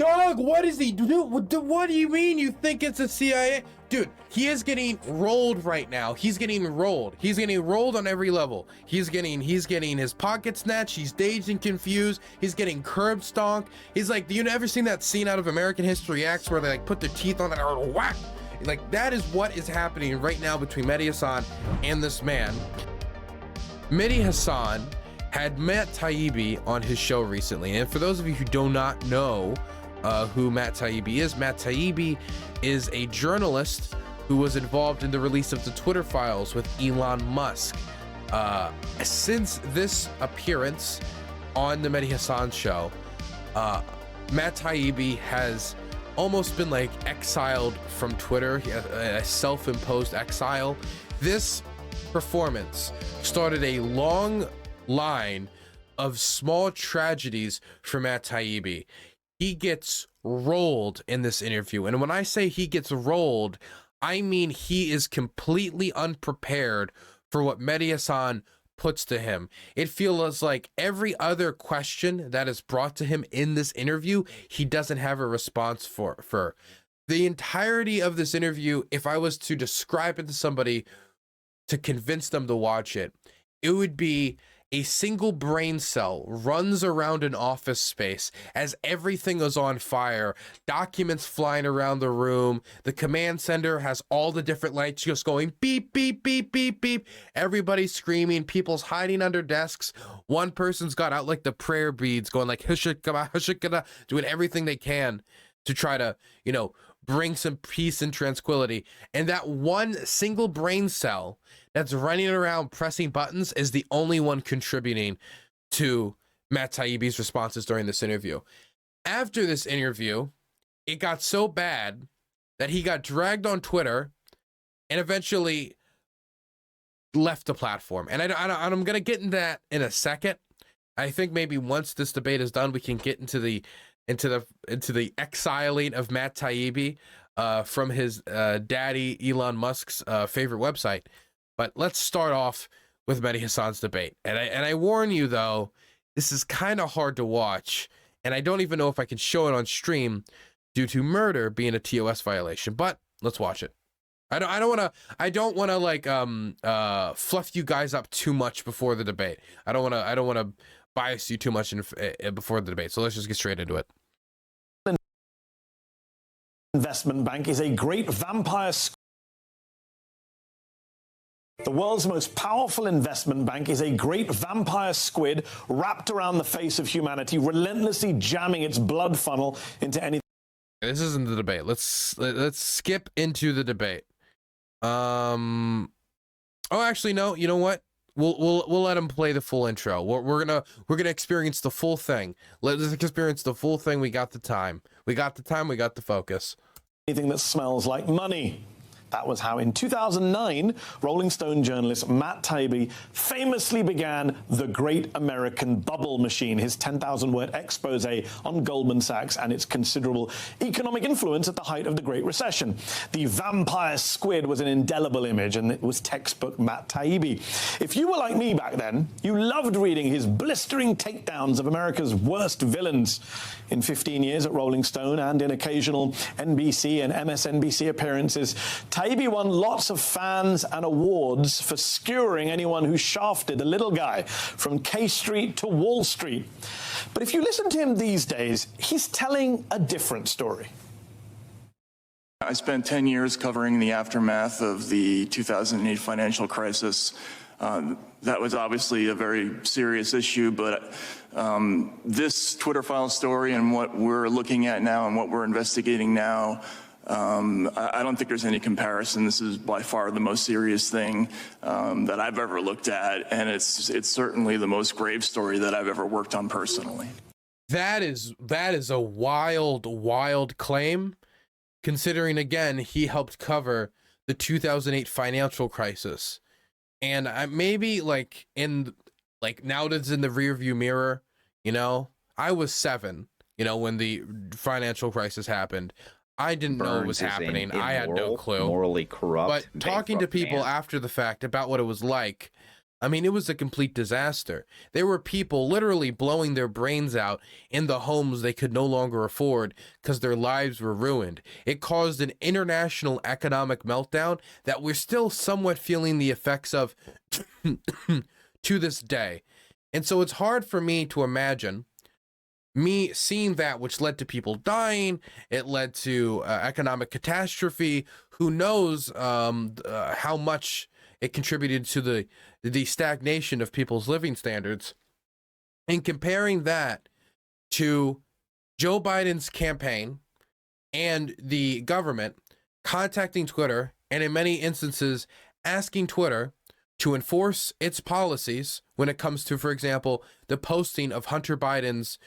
Dog, what is he doing? What do you mean you think it's a CIA? Dude, he is getting rolled right now. He's getting rolled. He's getting rolled on every level. He's getting his pocket snatched. He's dazed and confused. He's getting curb stomped. He's like, you ever seen that scene out of American History X where they like put their teeth on it and whack? Like, that is what is happening right now between Mehdi Hasan and this man. Mehdi Hasan had Matt Taibbi on his show recently. And for those of you who do not know who Matt Taibbi is a journalist who was involved in the release of the Twitter files with Elon Musk. Since this appearance on the Mehdi Hasan show, Matt Taibbi has almost been like exiled from Twitter, a self-imposed exile. This performance started a long line of small tragedies for Matt Taibbi. He gets rolled in this interview, and when I say he gets rolled, I mean he is completely unprepared for what Mehdi Hasan puts to him. It feels like every other question that is brought to him in this interview, he doesn't have a response for. The entirety of this interview, if I was to describe it to somebody to convince them to watch it, it would be a single brain cell runs around an office space as everything is on fire, documents flying around the room, the command center has all the different lights just going beep, beep, beep, beep, beep, everybody's screaming, people's hiding under desks, one person's got out like the prayer beads going like hushikaba, doing everything they can to try to, you know, bring some peace and tranquility. And that one single brain cell that's running around pressing buttons is the only one contributing to Matt Taibbi's responses during this interview. After this interview, it got so bad that he got dragged on Twitter and eventually left the platform. And I'm going to get into that in a second. I think maybe once this debate is done, we can get into the exiling of Matt Taibbi from his daddy Elon Musk's favorite website. But let's start off with Mehdi Hasan's debate. And I warn you, though, this is kind of hard to watch, and I don't even know if I can show it on stream due to murder being a TOS violation. But let's watch it. I don't want to like fluff you guys up too much before the debate. I don't want to bias you too much before the debate. So let's just get straight into it. Investment bank is a great vampire. The world's most powerful investment bank is a great vampire squid wrapped around the face of humanity, relentlessly jamming its blood funnel into anything. This isn't the debate. Let's skip into the debate. Oh, actually, no. You know what? We'll let him play the full intro. We're gonna experience the full thing. Let's experience the full thing. We got the time. We got the focus. Anything that smells like money. That was how in 2009, Rolling Stone journalist Matt Taibbi famously began the Great American Bubble Machine, his 10,000-word expose on Goldman Sachs and its considerable economic influence at the height of the Great Recession. The vampire squid was an indelible image, and it was textbook Matt Taibbi. If you were like me back then, you loved reading his blistering takedowns of America's worst villains. In 15 years at Rolling Stone and in occasional NBC and MSNBC appearances, Taibbi won lots of fans and awards for skewering anyone who shafted a little guy from K Street to Wall Street. But if you listen to him these days, he's telling a different story. I spent 10 years covering the aftermath of the 2008 financial crisis. That was obviously a very serious issue, but this Twitter file story and what we're looking at now and what we're investigating now, I don't think there's any comparison. This is by far the most serious thing that I've ever looked at, and it's certainly the most grave story that I've ever worked on personally. That is a wild claim, considering again he helped cover the 2008 financial crisis, and maybe like now that it's in the rearview mirror, you know, I was 7, you know, when the financial crisis happened. I didn't know it was happening. I had no clue. Morally corrupt. But talking to people after the fact about what it was like, I mean, it was a complete disaster. There were people literally blowing their brains out in the homes they could no longer afford because their lives were ruined. It caused an international economic meltdown that we're still somewhat feeling the effects of to this day. And so it's hard for me to imagine me seeing that, which led to people dying. It led to economic catastrophe. Who knows how much it contributed to the stagnation of people's living standards. And comparing that to Joe Biden's campaign and the government contacting Twitter, and in many instances asking Twitter to enforce its policies when it comes to, for example, the posting of Hunter Biden's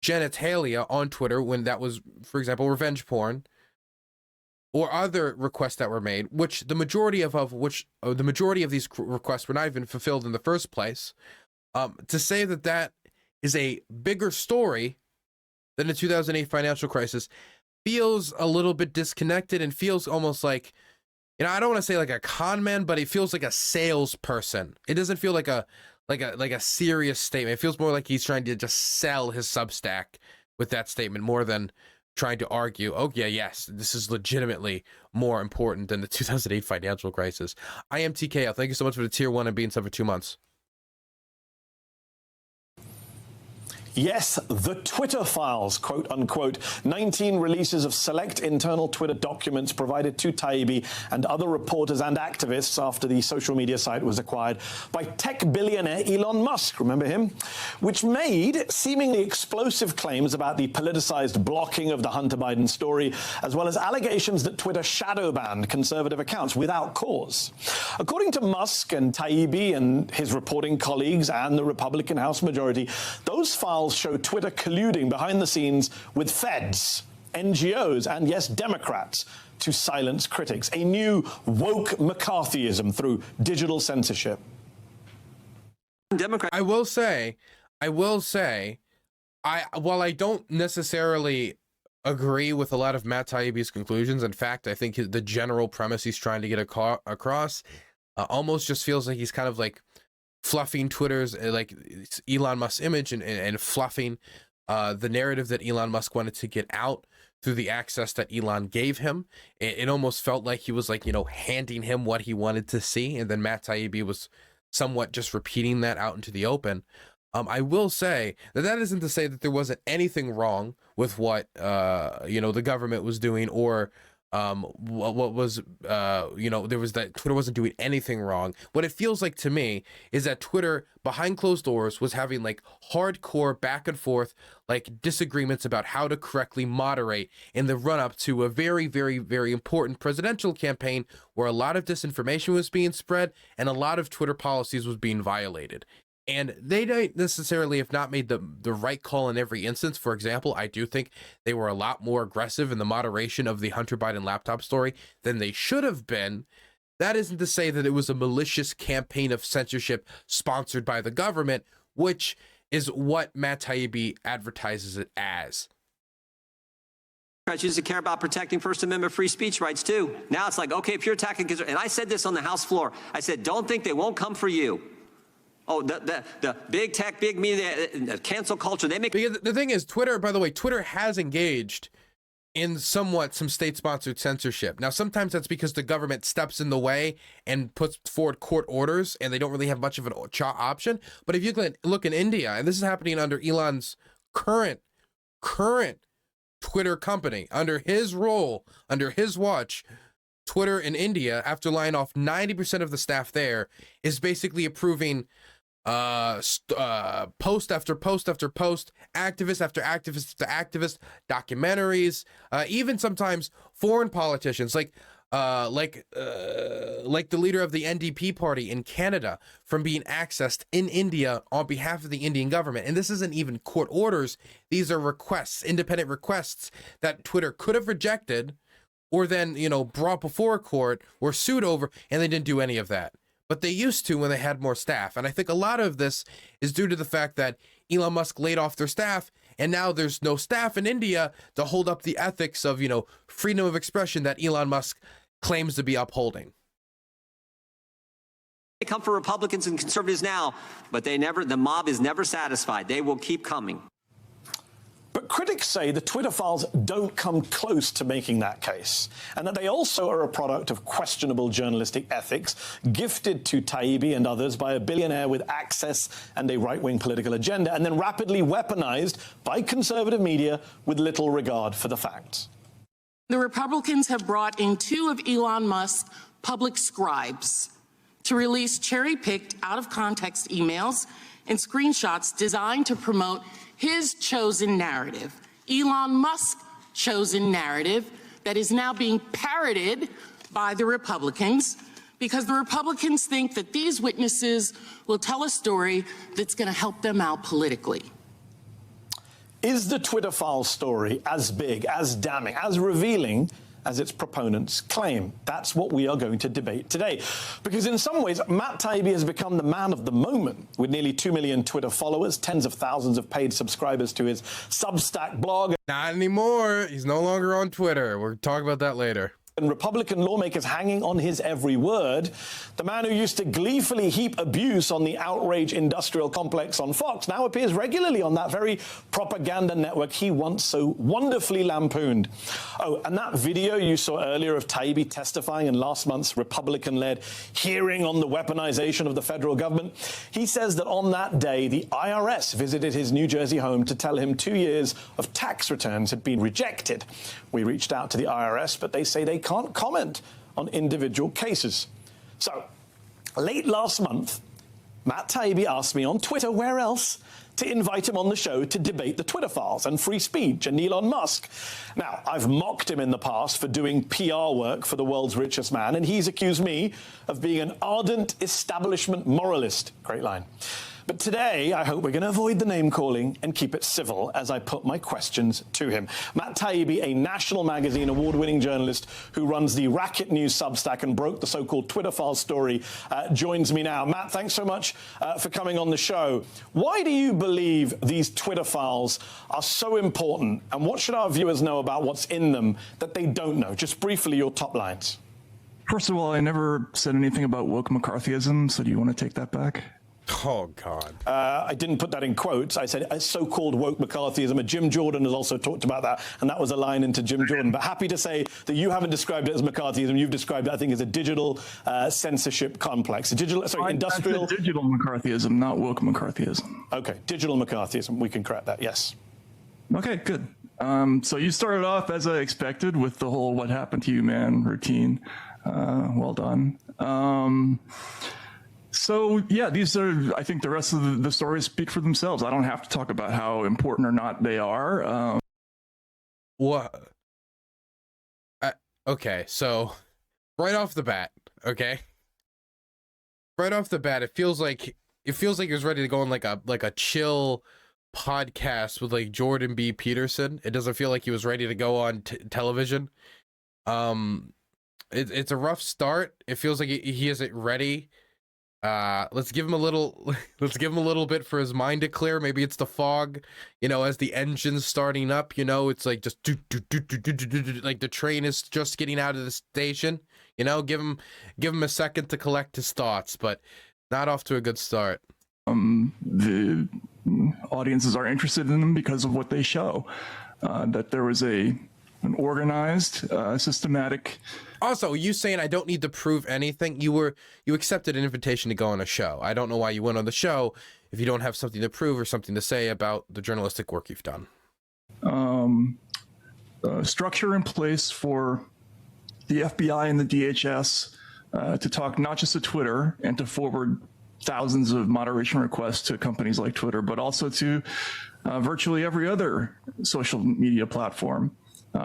genitalia on Twitter, when that was, for example, revenge porn, or other requests that were made, which the majority of these requests were not even fulfilled in the first place. To say that that is a bigger story than the 2008 financial crisis feels a little bit disconnected, and feels almost like, you know, I don't want to say like a con man, but it feels like a salesperson. It doesn't feel like a serious statement. It feels more like he's trying to just sell his Substack with that statement, more than trying to argue, oh yeah, yes, this is legitimately more important than the 2008 financial crisis. I am TKL. Thank you so much for the tier 1 and being sub for 2 months. Yes, the Twitter files, quote unquote, 19 releases of select internal Twitter documents provided to Taibbi and other reporters and activists after the social media site was acquired by tech billionaire Elon Musk, remember him? Which made seemingly explosive claims about the politicized blocking of the Hunter Biden story, as well as allegations that Twitter shadow banned conservative accounts without cause. According to Musk and Taibbi and his reporting colleagues and the Republican House majority, those files show Twitter colluding behind the scenes with feds, NGOs, and yes, Democrats to silence critics. A new woke McCarthyism through digital censorship. I will say, while I don't necessarily agree with a lot of Matt Taibbi's conclusions, in fact, I think the general premise he's trying to get across almost just feels like he's kind of like fluffing Twitter's like Elon Musk's image, and fluffing the narrative that Elon Musk wanted to get out through the access that Elon gave him. It almost felt like he was like, you know, handing him what he wanted to see, and then Matt Taibbi was somewhat just repeating that out into the open. I will say that isn't to say that there wasn't anything wrong with what you know, the government was doing, or what was there was that Twitter wasn't doing anything wrong. What it feels like to me is that Twitter behind closed doors was having like hardcore back and forth like disagreements about how to correctly moderate in the run up to a very, very, very important presidential campaign, where a lot of disinformation was being spread and a lot of Twitter policies was being violated. And they don't necessarily have not made the right call in every instance. For example, I do think they were a lot more aggressive in the moderation of the Hunter Biden laptop story than they should have been. That isn't to say that it was a malicious campaign of censorship sponsored by the government, which is what Matt Taibbi advertises it as. Democrats used to care about protecting First Amendment free speech rights, too. Now it's like, okay, if you're attacking, and I said this on the House floor, I said, don't think they won't come for you. Oh, the big tech, big media, cancel culture, they make... Because the thing is, Twitter, by the way, Twitter has engaged in some state-sponsored censorship. Now, sometimes that's because the government steps in the way and puts forward court orders, and they don't really have much of an option. But if you look in India, and this is happening under Elon's current Twitter company, under his role, under his watch, Twitter in India, after laying off 90% of the staff there, is basically approving post after post after post, activist after activist after activist, documentaries, even sometimes foreign politicians like the leader of the NDP party in Canada from being accessed in India on behalf of the Indian government. And this isn't even court orders. These are requests, independent requests that Twitter could have rejected, or then, you know, brought before a court or sued over, and they didn't do any of that. But they used to when they had more staff. And I think a lot of this is due to the fact that Elon Musk laid off their staff, and now there's no staff in India to hold up the ethics of, you know, freedom of expression that Elon Musk claims to be upholding. They come for Republicans and conservatives now, but the mob is never satisfied. They will keep coming. But critics say the Twitter files don't come close to making that case, and that they also are a product of questionable journalistic ethics, gifted to Taibbi and others by a billionaire with access and a right-wing political agenda, and then rapidly weaponized by conservative media with little regard for the facts. The Republicans have brought in 2 of Elon Musk's public scribes to release cherry-picked, out-of-context emails and screenshots designed to promote his chosen narrative, Elon Musk's chosen narrative, that is now being parroted by the Republicans, because the Republicans think that these witnesses will tell a story that's going to help them out politically. Is the Twitter file story as big, as damning, as revealing as its proponents claim? That's what we are going to debate today. Because in some ways, Matt Taibbi has become the man of the moment, with nearly 2 million Twitter followers, tens of thousands of paid subscribers to his Substack blog. Not anymore. He's no longer on Twitter. We'll talk about that later. And Republican lawmakers hanging on his every word. The man who used to gleefully heap abuse on the outrage industrial complex on Fox now appears regularly on that very propaganda network he once so wonderfully lampooned. Oh, and that video you saw earlier of Taibbi testifying in last month's Republican-led hearing on the weaponization of the federal government, he says that on that day, the IRS visited his New Jersey home to tell him 2 years of tax returns had been rejected. We reached out to the IRS, but they say they can't comment on individual cases. So, late last month, Matt Taibbi asked me on Twitter, where else, to invite him on the show to debate the Twitter files and free speech and Elon Musk. Now, I've mocked him in the past for doing PR work for the world's richest man, and he's accused me of being an ardent establishment moralist. Great line. But today, I hope we're going to avoid the name-calling and keep it civil as I put my questions to him. Matt Taibbi, a National Magazine award-winning journalist who runs the Racket News Substack and broke the so-called Twitter file story, joins me now. Matt, thanks so much for coming on the show. Why do you believe these Twitter files are so important, and what should our viewers know about what's in them that they don't know? Just briefly, your top lines. First of all, I never said anything about woke McCarthyism, so do you want to take that back? Oh, God. I didn't put that in quotes. I said a so-called woke McCarthyism. Jim Jordan has also talked about that, and that was a line into Jim Jordan. But happy to say that you haven't described it as McCarthyism. You've described it, I think, as a digital censorship complex. Industrial... I said digital McCarthyism, not woke McCarthyism. Okay, digital McCarthyism. We can correct that, yes. Okay, good. So you started off, as I expected, with the whole what happened to you, man routine. Well done. So, yeah, these are, I think the rest of the stories speak for themselves. I don't have to talk about how important or not they are. What? Okay, so right off the bat, okay? Right off the bat, it feels like he was ready to go on like a chill podcast with like Jordan B. Peterson. It doesn't feel like he was ready to go on television. It's a rough start. It feels like he isn't ready. Let's give him a little bit for his mind to clear. Maybe it's the fog, as the engine's starting up, it's like just like the train is just getting out of the station, give him a second to collect his thoughts, but not off to a good start. The audiences are interested in them because of what they show, that there was an organized, systematic. Also, you saying I don't need to prove anything. You accepted an invitation to go on a show. I don't know why you went on the show if you don't have something to prove or something to say about the journalistic work you've done. Structure in place for the FBI and the DHS to talk not just to Twitter and to forward thousands of moderation requests to companies like Twitter, but also to virtually every other social media platform.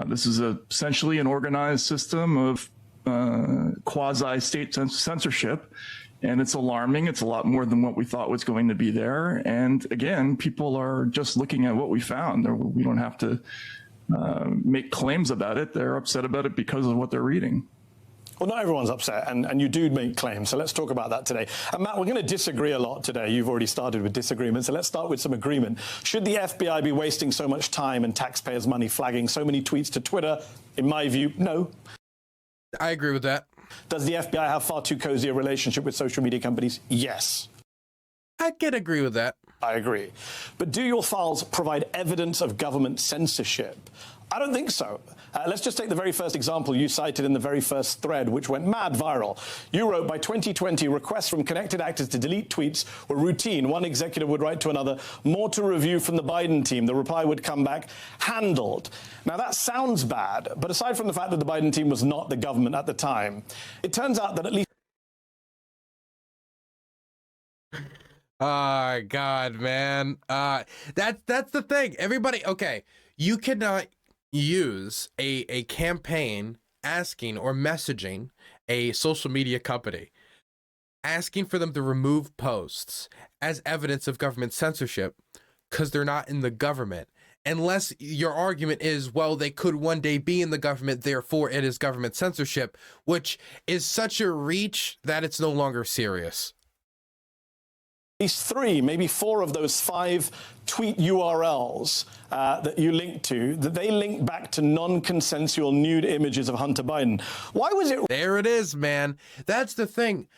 This is essentially an organized system of quasi-state censorship, and it's alarming. It's a lot more than what we thought was going to be there. And again, people are just looking at what we found. We don't have to make claims about it. They're upset about it because of what they're reading. Well, not everyone's upset, and you do make claims, so let's talk about that today. And Matt, we're going to disagree a lot today. You've already started with disagreement, so let's start with some agreement. Should the FBI be wasting so much time and taxpayers' money flagging so many tweets to Twitter? In my view, no. I agree with that. Does the FBI have far too cozy a relationship with social media companies? Yes. I can agree with that. I agree. But do your files provide evidence of government censorship? I don't think so. Let's just take the very first example you cited in the very first thread, which went mad viral. You wrote, by 2020, requests from connected actors to delete tweets were routine. One executive would write to another, more to review from the Biden team. The reply would come back, handled. Now, that sounds bad, but aside from the fact that the Biden team was not the government at the time, it turns out that at least... Oh, God, man. That's the thing. Everybody, okay, you cannot use a campaign asking or messaging a social media company, asking for them to remove posts as evidence of government censorship because they're not in the government. Unless your argument is, well, they could one day be in the government, therefore it is government censorship, which is such a reach that it's no longer serious. At least 3, maybe 4 of those 5 tweet URLs that you linked to, that they link back to non-consensual nude images of Hunter Biden. Why was it... There it is, man. That's the thing.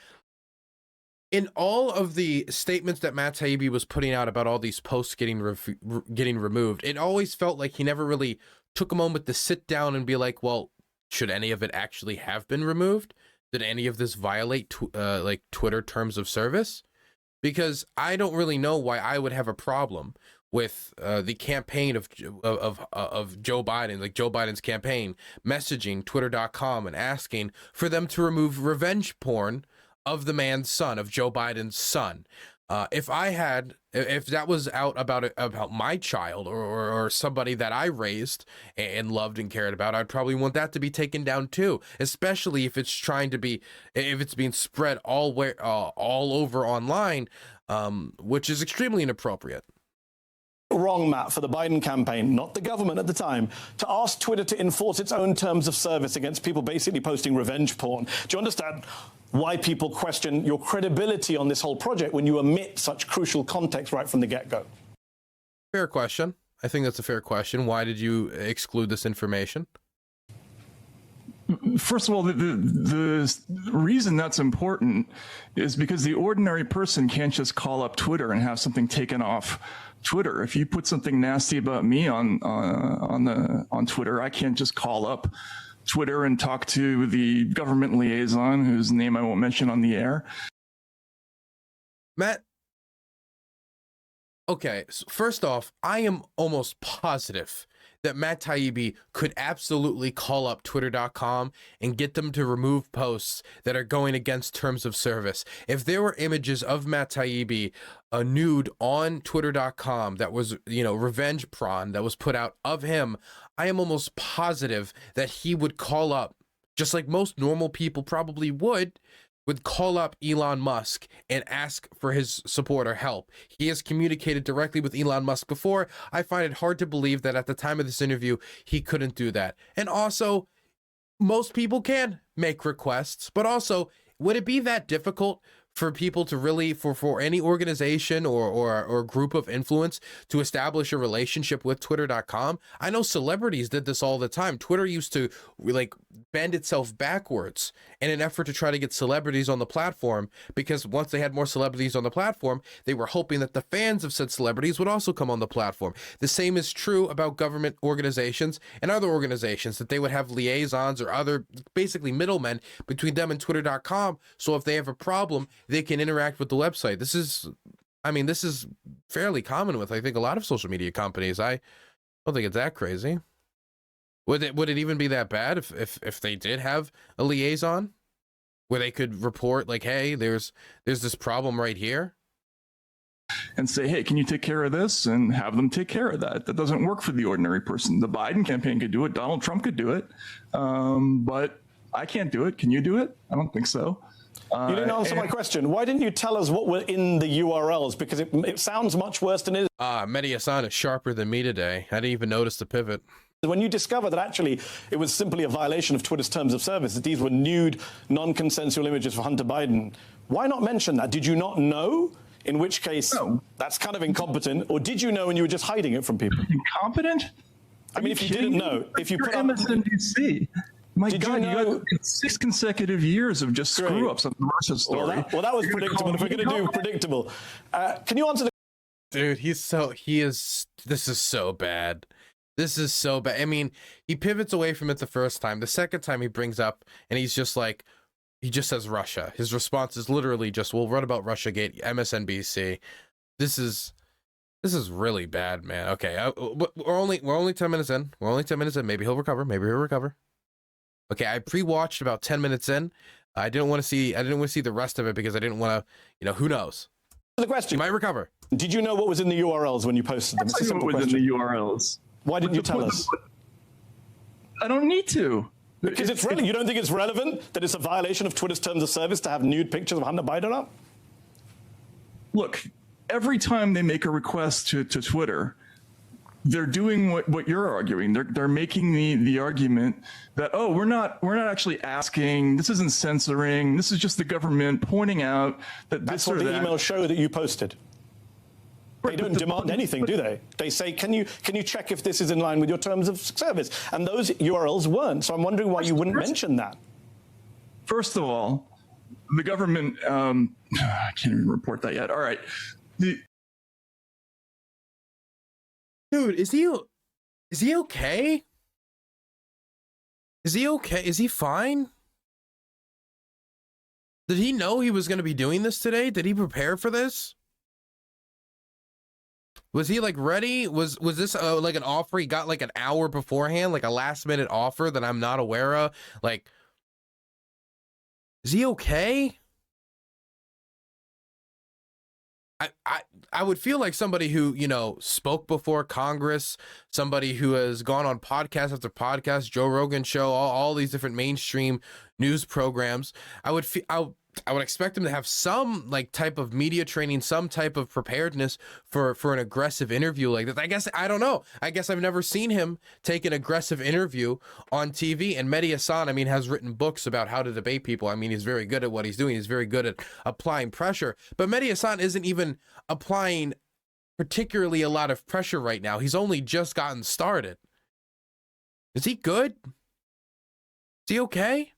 In all of the statements that Matt Taibbi was putting out about all these posts getting removed, it always felt like he never really took a moment to sit down and be like, well, should any of it actually have been removed? Did any of this violate like Twitter terms of service? Because I don't really know why I would have a problem with the campaign of Joe Biden, like Joe Biden's campaign, messaging Twitter.com and asking for them to remove revenge porn of the man's son, of Joe Biden's son. If that was out about my child or somebody that I raised and loved and cared about, I'd probably want that to be taken down too, especially if it's being spread all over online, which is extremely inappropriate. Wrong, Matt, for the Biden campaign, not the government at the time, to ask Twitter to enforce its own terms of service against people basically posting revenge porn. Do you understand why people question your credibility on this whole project when you omit such crucial context right from the get-go? Fair question. I think that's a fair question. Why did you exclude this information? First of all, the reason that's important is because the ordinary person can't just call up Twitter and have something taken off Twitter. If you put something nasty about me on Twitter, I can't just call up Twitter and talk to the government liaison, whose name I won't mention on the air. Matt, okay, so first off, I am almost positive that Matt Taibbi could absolutely call up Twitter.com and get them to remove posts that are going against terms of service. If there were images of Matt Taibbi nude on Twitter.com that was, revenge porn that was put out of him, I am almost positive that he would call up, just like most normal people probably would call up Elon Musk and ask for his support or help. He has communicated directly with Elon Musk before. I find it hard to believe that at the time of this interview, he couldn't do that. And also, most people can make requests, but also, would it be that difficult for people to really, for any organization or group of influence to establish a relationship with Twitter.com? I know celebrities did this all the time. Twitter used to bend itself backwards in an effort to try to get celebrities on the platform, because once they had more celebrities on the platform, they were hoping that the fans of said celebrities would also come on the platform. The same is true about government organizations and other organizations, that they would have liaisons or other basically middlemen between them and Twitter.com. So if they have a problem, they can interact with the website. This is fairly common with, I think, a lot of social media companies. I don't think it's that crazy. Would it even be that bad if they did have a liaison where they could report like, hey, there's this problem right here? And say, hey, can you take care of this? And have them take care of that. That doesn't work for the ordinary person. The Biden campaign could do it. Donald Trump could do it. But I can't do it. Can you do it? I don't think so. You didn't answer my question. Why didn't you tell us what were in the URLs? Because it sounds much worse than it is. Mehdi Hasan is sharper than me today. I didn't even notice the pivot. When you discover that actually it was simply a violation of Twitter's terms of service, that these were nude, non-consensual images for Hunter Biden, why not mention that? Did you not know? In which case, no. That's kind of incompetent. Or did you know and you were just hiding it from people? Incompetent? I mean, if you didn't know, if you put up... MSNBC. My Did God, you you know- got 6 consecutive years of just Great. screw ups on the Russia story. Well, that was predictable. If we're going to do predictable, can you answer the Dude, this is so bad. This is so bad. I mean, he pivots away from it the first time. The second time he brings up, and he's just like, he just says Russia. His response is literally just, "We'll run about Russiagate, MSNBC." This is really bad, man. Okay, we're only 10 minutes in. We're only 10 minutes in. Maybe he'll recover. Okay, I pre-watched about 10 minutes in. I didn't want to see the rest of it because I didn't want to, who knows? the question? He might recover. Did you know what was in the URLs when you posted them? It's a Tell you simple what was in question. the URLs. Why didn't you tell us? I don't need to. Because it's really, you don't think it's relevant that it's a violation of Twitter's terms of service to have nude pictures of Hunter Biden up? Look, every time they make a request to Twitter, they're doing what you're arguing. They're making the argument that, oh, we're not actually asking. This isn't censoring. This is just the government pointing out that That's this what or the that. emails show that you posted. They Right, don't but demand anything, do they? They say, can you check if this is in line with your terms of service? And those URLs weren't. So I'm wondering why you wouldn't mention that. First of all, the government, I can't even report that yet. All right. Dude, is he okay? Is he okay? Is he fine? Did he know he was going to be doing this today? Did he prepare for this? Was he like ready? Was this like an offer he got like an hour beforehand, like a last minute offer that I'm not aware of? Like, is he okay? I would feel like somebody who, spoke before Congress, somebody who has gone on podcast after podcast, Joe Rogan show, all these different mainstream news programs. I would expect him to have some like type of media training, some type of preparedness for an aggressive interview like this. I guess, I don't know. I guess I've never seen him take an aggressive interview on TV. And Mehdi Hasan, has written books about how to debate people. He's very good at what he's doing. He's very good at applying pressure. But Mehdi Hasan isn't even applying particularly a lot of pressure right now. He's only just gotten started. Is he good? Is he okay?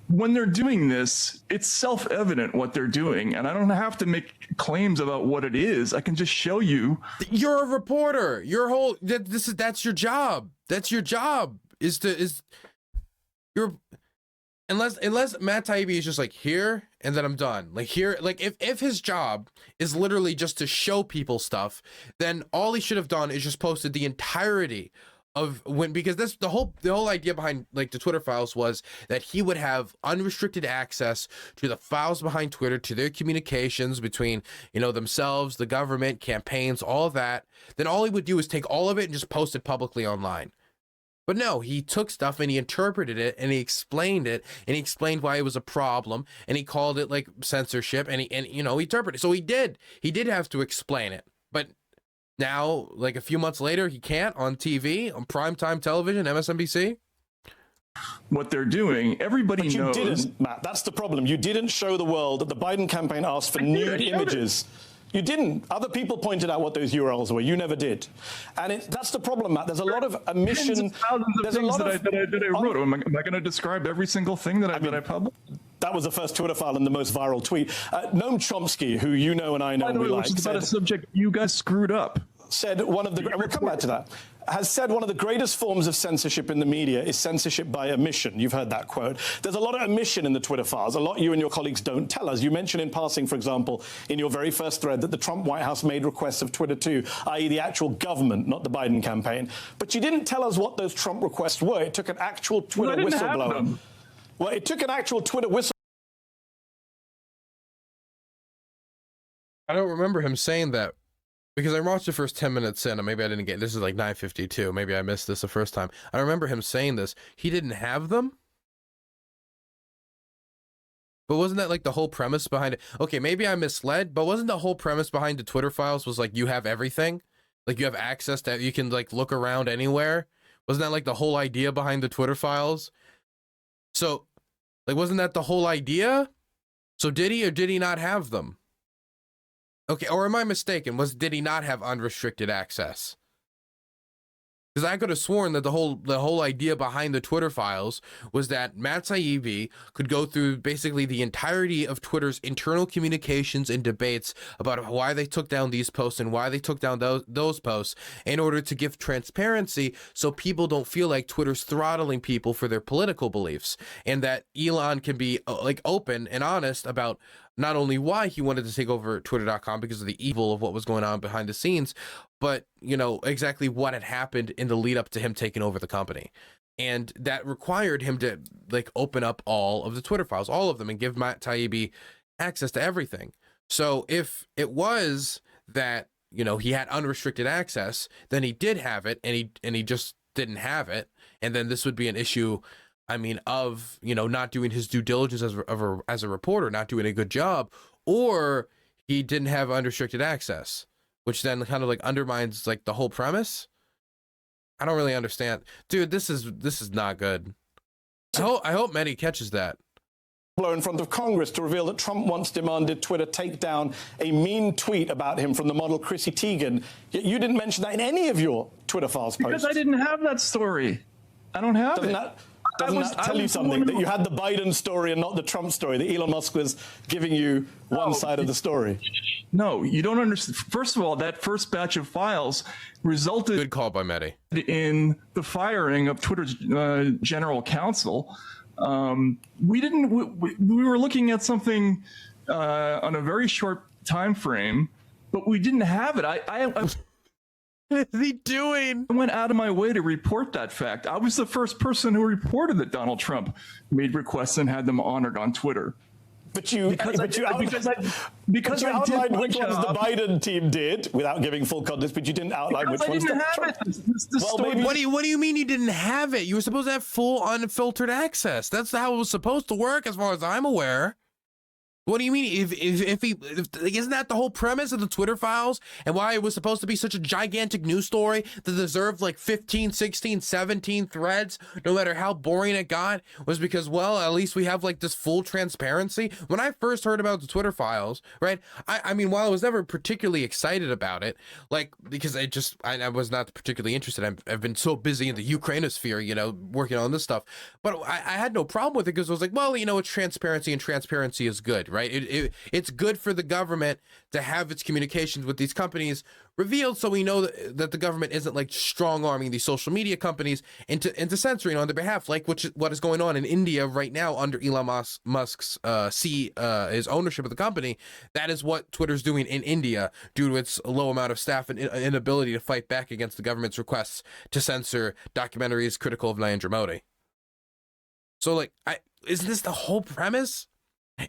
When they're doing this, it's self-evident what they're doing, and I don't have to make claims about what it is. I can just show you. You're a reporter. That's your job. That's your job. Unless Matt Taibbi is just like here and then I'm done. Like here, like if his job is literally just to show people stuff, then all he should have done is just posted the entirety of because this the whole idea behind like the Twitter files was that he would have unrestricted access to the files behind Twitter, to their communications between themselves, the government, campaigns, all of that. Then all he would do is take all of it and just post it publicly online. But no, he took stuff and he interpreted it and he explained it and he explained why it was a problem and he called it like censorship and he interpreted it. So he did have to explain it. But now, like a few months later, he can't on TV, on primetime television, MSNBC. What they're doing, everybody But you knows. didn't, Matt. That's the problem. You didn't show the world that the Biden campaign asked for nude images. You didn't. Other people pointed out what those URLs were. You never did. And that's the problem, Matt. There's a lot of omission. Tens of thousands of There's a things lot that I wrote. Am I going to describe every single thing that I published? That was the first Twitter file and the most viral tweet. Noam Chomsky, who you know and I know By the and we way, like, which is about a subject you guys screwed up. said one of the, and we'll come back to that, has said one of the greatest forms of censorship in the media is censorship by omission. You've heard that quote. There's a lot of omission in the Twitter files. A lot you and your colleagues don't tell us. You mentioned in passing, for example, in your very first thread that the Trump White House made requests of Twitter too, i.e. the actual government, not the Biden campaign. But you didn't tell us what those Trump requests were. It took an actual Twitter whistleblower. Well, it took an actual Twitter whistleblower. I don't remember him saying that because I watched the first 10 minutes in and maybe I didn't get, this is like 9:52. Maybe I missed this the first time. I remember him saying this. He didn't have them. But wasn't that like the whole premise behind it? Okay, maybe I misled, but wasn't the whole premise behind the Twitter files was like you have everything? Like you have access to, you can like look around anywhere? Wasn't that like the whole idea behind the Twitter files? So, like, wasn't that the whole idea? So did he or did he not have them? Okay, or am I mistaken? Did he not have unrestricted access? Because I could have sworn that the whole idea behind the Twitter files was that Matt Taibbi could go through basically the entirety of Twitter's internal communications and debates about why they took down these posts and why they took down those posts in order to give transparency so people don't feel like Twitter's throttling people for their political beliefs, and that Elon can be like open and honest about not only why he wanted to take over Twitter.com because of the evil of what was going on behind the scenes, but, you know, exactly what had happened in the lead up to him taking over the company. And that required him to like open up all of the Twitter files, all of them, and give Matt Taibbi access to everything. So if it was that, you know, he had unrestricted access, then he did have it, and he just didn't have it. And then this would be an issue, I mean, of, you know, not doing his due diligence as a reporter, not doing a good job, or he didn't have unrestricted access, which then kind of like undermines like the whole premise. I don't really understand, dude. This is not good. I hope Mehdi catches that. In front of Congress to reveal that Trump once demanded Twitter take down a mean tweet about him from the model Chrissy Teigen. Yet you didn't mention that in any of your Twitter files posts. Because I didn't have that story. I don't have it. Doesn't that tell you something, that you had the Biden story and not the Trump story, that Elon Musk was giving you one side of the story? No, you don't understand. First of all, that first batch of files resulted Good call by Mehdi. in the firing of Twitter's general counsel. We were looking at something on a very short time frame, but we didn't have it. What is he doing? I went out of my way to report that fact. I was the first person who reported that Donald Trump made requests and had them honored on Twitter. But you outlined which ones the Biden team did without giving full context, but you didn't outline which ones the Trump. What do you mean you didn't have it? You were supposed to have full unfiltered access. That's how it was supposed to work, as far as I'm aware. What do you mean? If isn't that the whole premise of the Twitter files and why it was supposed to be such a gigantic news story that deserved like 15, 16, 17 threads, no matter how boring it got, was because, well, at least we have like this full transparency. When I first heard about the Twitter files, right, I mean, while I was never particularly excited about it, like, because I was not particularly interested. I've been so busy in the Ukrainosphere, you know, working on this stuff, but I had no problem with it because I was like, well, you know, it's transparency, and transparency is good. Right? It's good for the government to have its communications with these companies revealed, so we know that the government isn't like strong-arming these social media companies into censoring on their behalf, like what is going on in India right now under Elon Musk's his ownership of the company. That is what Twitter's doing in India due to its low amount of staff and inability to fight back against the government's requests to censor documentaries critical of Narendra Modi. So, like, isn't this the whole premise?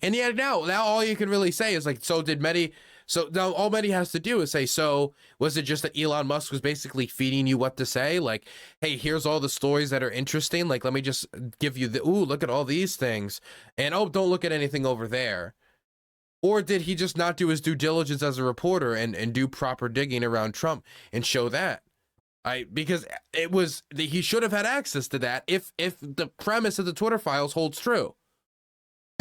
And yet now all you can really say is like, so did Mehdi. So now all Mehdi has to do is say, so was it just that Elon Musk was basically feeding you what to say? Like, hey, here's all the stories that are interesting. Like, let me just give you look at all these things. And don't look at anything over there. Or did he just not do his due diligence as a reporter and do proper digging around Trump and show that? Because he should have had access to that if the premise of the Twitter files holds true.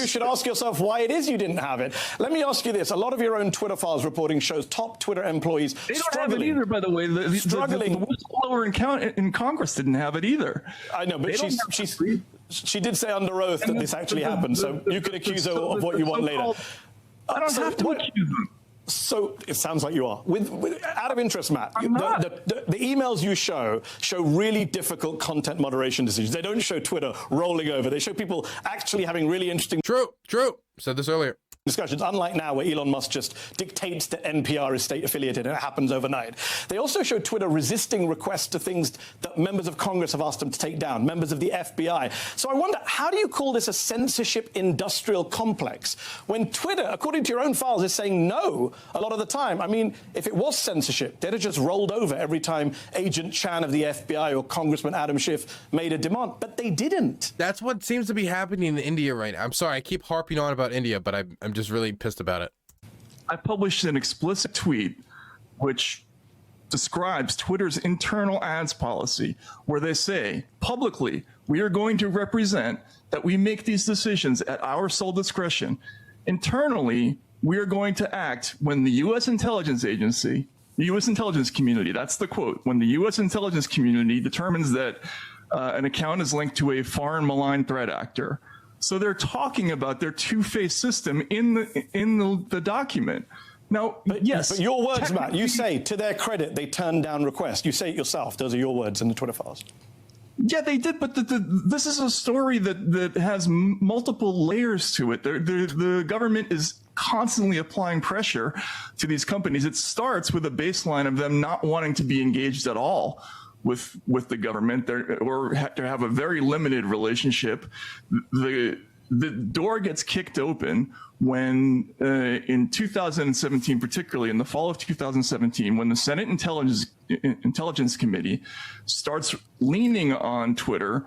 You should ask yourself why it is you didn't have it. Let me ask you this. A lot of your own Twitter files reporting shows top Twitter employees They don't have it either, by the way. The whistleblower in Congress didn't have it either. I know, but she did say under oath that this actually happened, so you can accuse her of what you want later. I don't have to accuse them. So it sounds like you are. Out of interest, Matt, the emails you show really difficult content moderation decisions. They don't show Twitter rolling over. They show people actually having really interesting... True. Said this earlier. Discussions, unlike now where Elon Musk just dictates that NPR is state affiliated and it happens overnight. They also show Twitter resisting requests to things that members of Congress have asked them to take down, members of the FBI. So I wonder, how do you call this a censorship industrial complex when Twitter, according to your own files, is saying no a lot of the time? I mean, if it was censorship, they'd have just rolled over every time Agent Chan of the FBI or Congressman Adam Schiff made a demand, but they didn't. That's what seems to be happening in India right now. I'm sorry, I keep harping on about India, but I'm just really pissed about it. I published an explicit tweet which describes Twitter's internal ads policy, where they say publicly, we are going to represent that we make these decisions at our sole discretion. Internally, we are going to act when the U.S. intelligence agency The U.S. intelligence community, that's the quote. When the U.S. intelligence community determines that an account is linked to a foreign malign threat actor. So they're talking about their two-phase system in the document. Now, yes. But your words, Matt, you say, to their credit, they turned down requests. You say it yourself. Those are your words in the Twitter files. Yeah, they did, but this is a story that has multiple layers to it. The government is constantly applying pressure to these companies. It starts with a baseline of them not wanting to be engaged at all with the government, or to have a very limited relationship. The door gets kicked open when, in 2017, particularly in the fall of 2017, when the Senate Intelligence Committee starts leaning on Twitter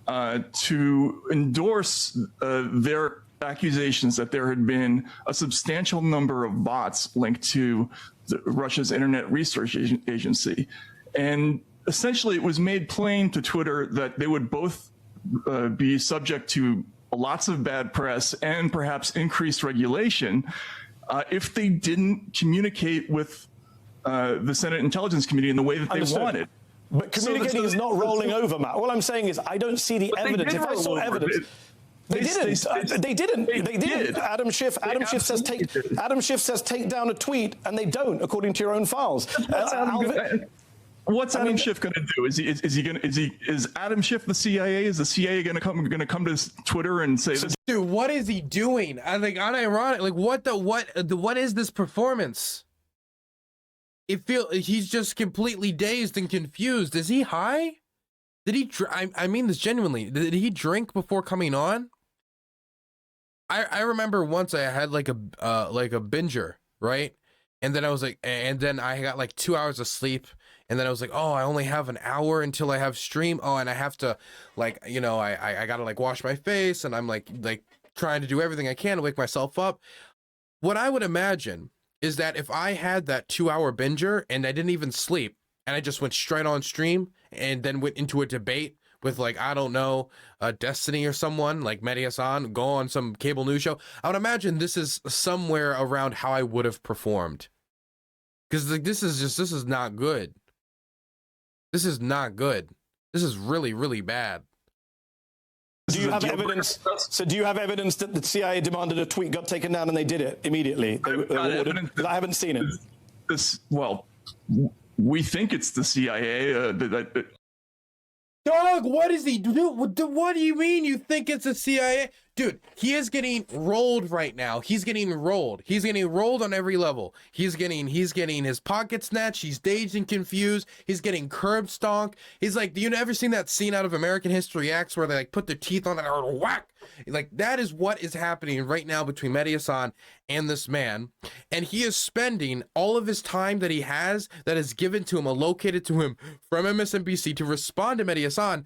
to endorse their accusations that there had been a substantial number of bots linked to Russia's Internet Research Agency. And essentially, it was made plain to Twitter that they would both be subject to lots of bad press and perhaps increased regulation if they didn't communicate with the Senate Intelligence Committee in the way that they wanted. But communicating is not rolling over, Matt. All I'm saying is I don't see the evidence. If I saw evidence... They didn't. Adam Schiff says take down a tweet, and they don't, according to your own files. What's Adam Schiff going to do? Is Adam Schiff the CIA? Is the CIA going to come to Twitter and say this? Dude, what is he doing? I think unironic. Like what is this performance? He's just completely dazed and confused. Is he high? Did he? I mean this genuinely. Did he drink before coming on? I remember once I had like a binger, right? And then I was like, and then I got like 2 hours of sleep. And then I was like, oh, I only have an hour until I have stream. Oh, and I have to, like, you know, I got to like wash my face, and I'm like trying to do everything I can to wake myself up. What I would imagine is that if I had that 2 hour binger and I didn't even sleep, and I just went straight on stream and then went into a debate with, like, I don't know, Destiny or someone like Mehdi Hasan, go on some cable news show, I would imagine this is somewhere around how I would have performed. Because like, this is not good. This is not good. This is really, really bad. Do you have evidence? So do you have evidence that the CIA demanded a tweet got taken down and they did it immediately? I haven't seen it. Well, we think it's the CIA. Dog, what is he doing? What do you mean you think it's the CIA? Dude, he is getting rolled right now. He's getting rolled. He's getting rolled on every level. He's getting his pocket snatched. He's dazed and confused. He's getting curb stomped. He's like, you ever seen that scene out of American History X where they like put their teeth on it and whack? Like, that is what is happening right now between Mehdi Hasan and this man. And he is spending all of his time that he has, that is given to him, allocated to him from MSNBC to respond to Mehdi Hasan.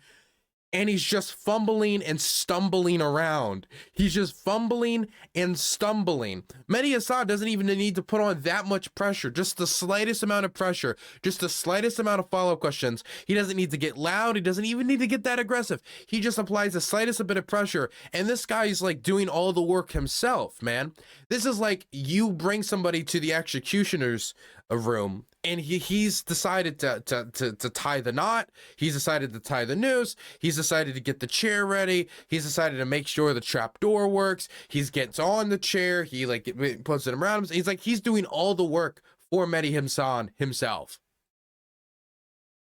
And he's just fumbling and stumbling around. He's just fumbling and stumbling. Mehdi Hasan doesn't even need to put on that much pressure, just the slightest amount of pressure, just the slightest amount of follow-up questions. He doesn't need to get loud. He doesn't even need to get that aggressive. He just applies the slightest bit of pressure. And this guy is like doing all the work himself, man. This is like you bring somebody to the executioner's room, and he's decided to tie the knot. He's decided to tie the noose. He's decided to get the chair ready. He's decided to make sure the trap door works. He gets on the chair. He like puts it around him. He's doing all the work for Mehdi Hasan himself.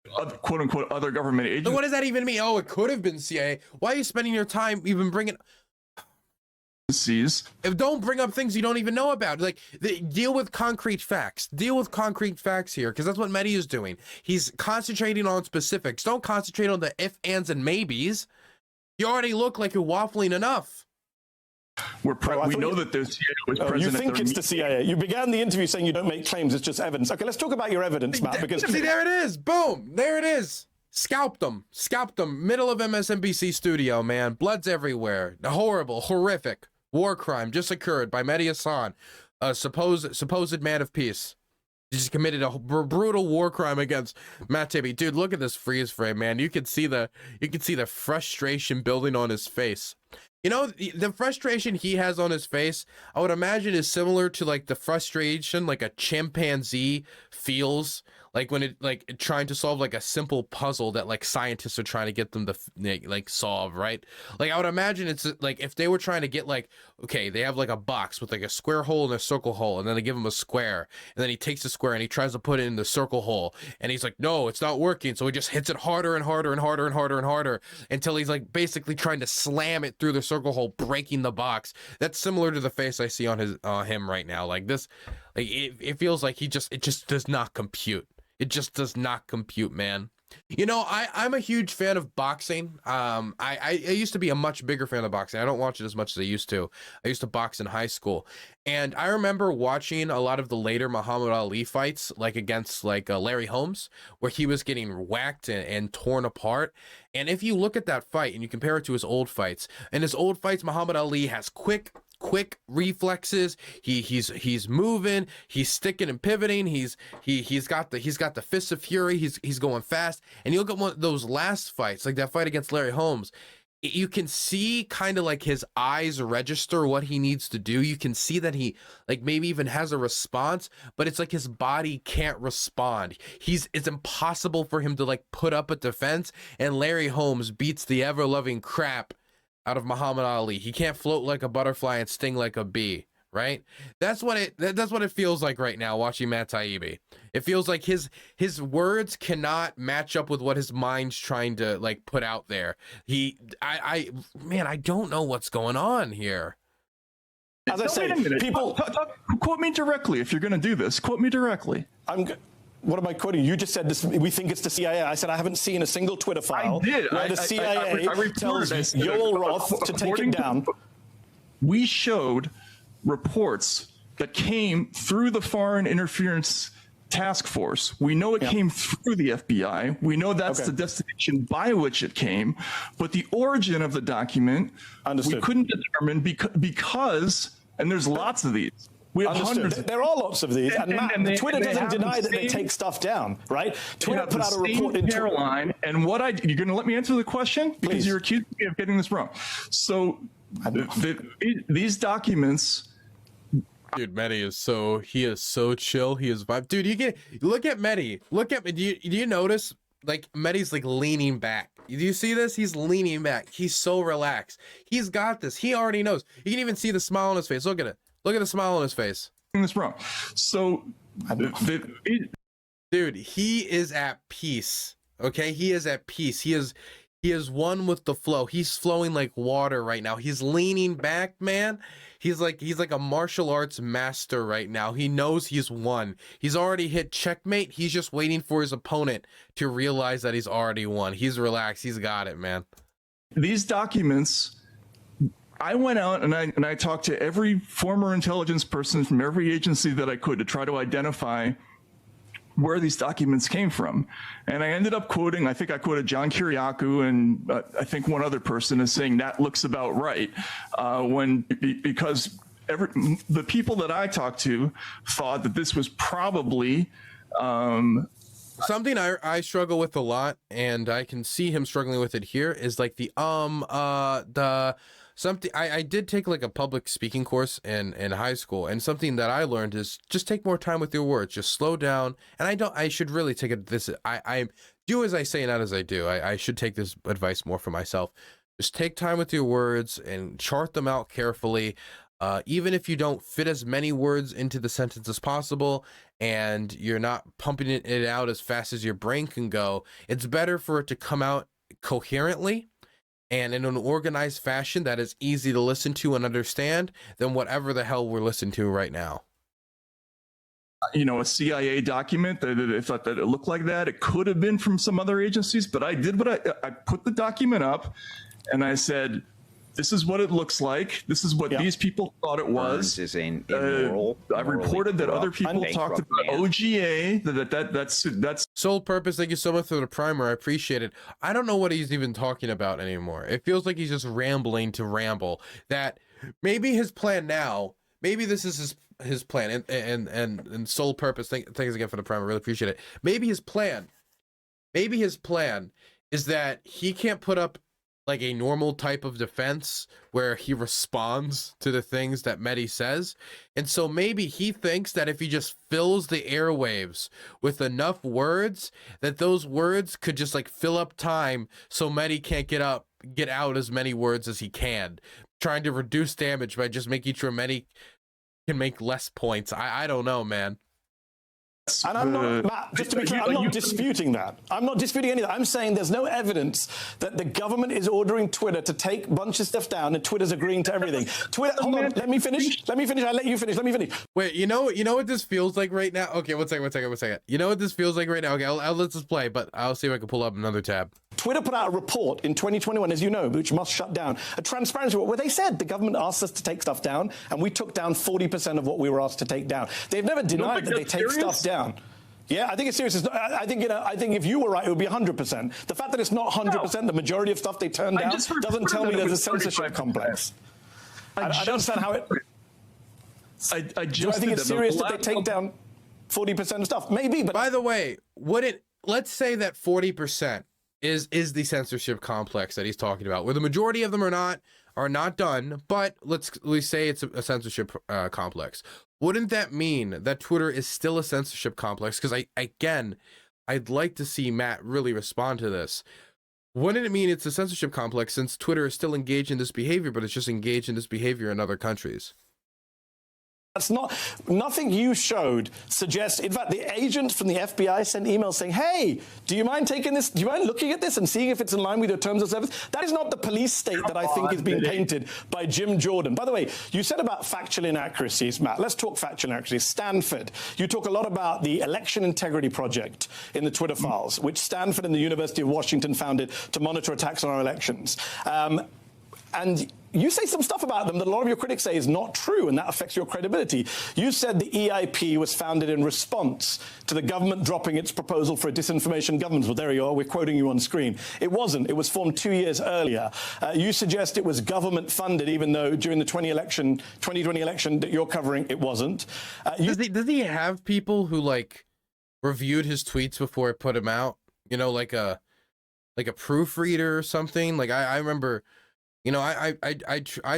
Quote unquote other government agents. So what does that even mean? Oh, it could have been CIA. Why are you spending your time even bringing? Don't bring up things you don't even know about. Like, deal with concrete facts. Deal with concrete facts here, because that's what Mehdi is doing. He's concentrating on specifics. Don't concentrate on the if, ands, and maybes. You already look like you're waffling enough. We know that the CIA was present. You think it's the CIA. You began the interview saying you don't make claims, it's just evidence. Okay, let's talk about your evidence, Matt. Because see, there it is. Boom. There it is. Scalped them. Middle of MSNBC studio, man. Blood's everywhere. Horrible, horrific war crime just occurred by Mehdi Hasan, a supposed man of peace. He just committed a brutal war crime against Matt Taibbi. Dude, look at this freeze frame, man. You can see the frustration building on his face. You know, the frustration he has on his face, I would imagine is similar to like the frustration like a chimpanzee feels like when it trying to solve like a simple puzzle that like scientists are trying to get them to like solve, right? Like I would imagine it's like if they were trying to get like, okay, they have like a box with like a square hole and a circle hole, and then they give him a square, and then he takes the square and he tries to put it in the circle hole, and he's like, no, it's not working, so he just hits it harder and harder and harder and harder and harder until he's like basically trying to slam it through the circle hole, breaking the box. That's similar to the face I see on him right now. Like this, like it feels like it just does not compute. It just does not compute, man. You know, I'm a huge fan of boxing. I used to be a much bigger fan of boxing. I don't watch it as much as I used to. I used to box in high school, and I remember watching a lot of the later Muhammad Ali fights, like against like Larry Holmes, where he was getting whacked and torn apart. And if you look at that fight and you compare it to his old fights, Muhammad Ali has quick reflexes. He's moving, he's sticking and pivoting, he's got the fists of fury, he's going fast. And you look at one of those last fights, like that fight against Larry Holmes, you can see kind of like his eyes register what he needs to do. You can see that he like maybe even has a response, but it's like his body can't respond. It's impossible for him to like put up a defense, and Larry Holmes beats the ever-loving crap out of Muhammad Ali. He can't float like a butterfly and sting like a bee, right? That's what it feels like right now watching Matt Taibbi. It feels like his words cannot match up with what his mind's trying to like put out there. I don't know what's going on here. As I say, people quote me directly if you're going to do this. Quote me directly. What am I quoting? You just said this. We think it's the CIA. I said I haven't seen a single Twitter file where the CIA tells Yoel Roth to take it down. We showed reports that came through the Foreign Interference Task Force. We know it came through the FBI. We know that's the destination by which it came, but the origin of the document we couldn't determine because, and there's lots of these. We have hundreds. There are lots of these, and Twitter doesn't deny that they take stuff down, right? Twitter put out a report in Caroline, and you're going to let me answer the question because you're accusing me of getting this wrong. So these documents. Dude, Mehdi is so chill. He is vibe. Dude, look at Mehdi. Do you notice like Mehdi's like leaning back? Do you see this? He's leaning back. He's so relaxed. He's got this. He already knows. You can even see the smile on his face. Look at it. Look at the smile on his face. This wrong. So, dude, he is at peace. Okay, he is at peace. He is one with the flow. He's flowing like water right now. He's leaning back, man. He's like a martial arts master right now. He knows he's won. He's already hit checkmate. He's just waiting for his opponent to realize that he's already won. He's relaxed. He's got it, man. These documents. I went out and I talked to every former intelligence person from every agency that I could to try to identify where these documents came from. And I ended up quoting, I think I quoted John Kiriakou, and I think one other person is saying that looks about right. Because the people that I talked to thought that this was probably something I struggle with a lot, and I can see him struggling with it here, is like something I did take like a public speaking course in high school, and something that I learned is just take more time with your words, just slow down. And I should really take it I do as I say, not as I do. I should take this advice more for myself. Just take time with your words and chart them out carefully. Even if you don't fit as many words into the sentence as possible, and you're not pumping it out as fast as your brain can go, it's better for it to come out coherently and in an organized fashion that is easy to listen to and understand than whatever the hell we're listening to right now. You know, a CIA document that I thought that it looked like that. It could have been from some other agencies, but I did I put the document up and I said, this is what it looks like. This is what these people thought it was. Is immoral, I reported that other people talked about OGA. That's sole purpose. Thank you so much for the primer. I appreciate it. I don't know what he's even talking about anymore. It feels like he's just rambling to ramble. That maybe his plan now. Maybe this is his plan. And sole purpose. Thanks again for the primer. Really appreciate it. Maybe his plan is that he can't put up like a normal type of defense where he responds to the things that Mehdi says. And so maybe he thinks that if he just fills the airwaves with enough words, that those words could just like fill up time so Mehdi can't get out as many words as he can, trying to reduce damage by just making sure Mehdi can make less points. I don't know, man. And I'm not, Matt, just to be clear, I'm not disputing that. I'm not disputing any of that. I'm saying there's no evidence that the government is ordering Twitter to take a bunch of stuff down and Twitter's agreeing to everything. Twitter, hold on, let me finish. I'll let you finish. Let me finish. Wait, you know what this feels like right now? Okay, one second. You know what this feels like right now? Okay, I'll let this play, but I'll see if I can pull up another tab. Twitter put out a report in 2021, as you know, which must shut down, a transparency report where they said the government asked us to take stuff down, and we took down 40% of what we were asked to take down. They've never denied that they take stuff down. Yeah, I think it's serious. I think if you were right, it would be 100%. The fact that it's not 100%, the majority of stuff they turned down, doesn't tell me there's a censorship complex. I don't understand how it. I think it's serious that they take down 40% of stuff. Maybe, but by the way, let's say that 40% is the censorship complex that he's talking about, where the majority of them are not done, but we say it's a censorship complex. Wouldn't that mean that Twitter is still a censorship complex? Because I'd like to see Matt really respond to this. Wouldn't it mean it's a censorship complex since Twitter is still engaged in this behavior, but it's just engaged in this behavior in other countries? That's not, nothing you showed suggests, in fact, the agent from the FBI sent emails saying, hey, do you mind taking this, do you mind looking at this and seeing if it's in line with your terms of service? That is not the police state that I think is being painted by Jim Jordan. By the way, you said about factual inaccuracies, Matt. Let's talk factual inaccuracies. Stanford, you talk a lot about the Election Integrity Project in the Twitter files, which Stanford and the University of Washington founded to monitor attacks on our elections. And you say some stuff about them that a lot of your critics say is not true, and that affects your credibility. You said the EIP was founded in response to the government dropping its proposal for a disinformation governance. Well, there you are. We're quoting you on screen. It wasn't. It was formed 2 years earlier. You suggest it was government funded, even though during the 2020 election that you're covering, it wasn't. Does he have people who like reviewed his tweets before it put him out? You know, like a proofreader or something. Like I remember. You know, I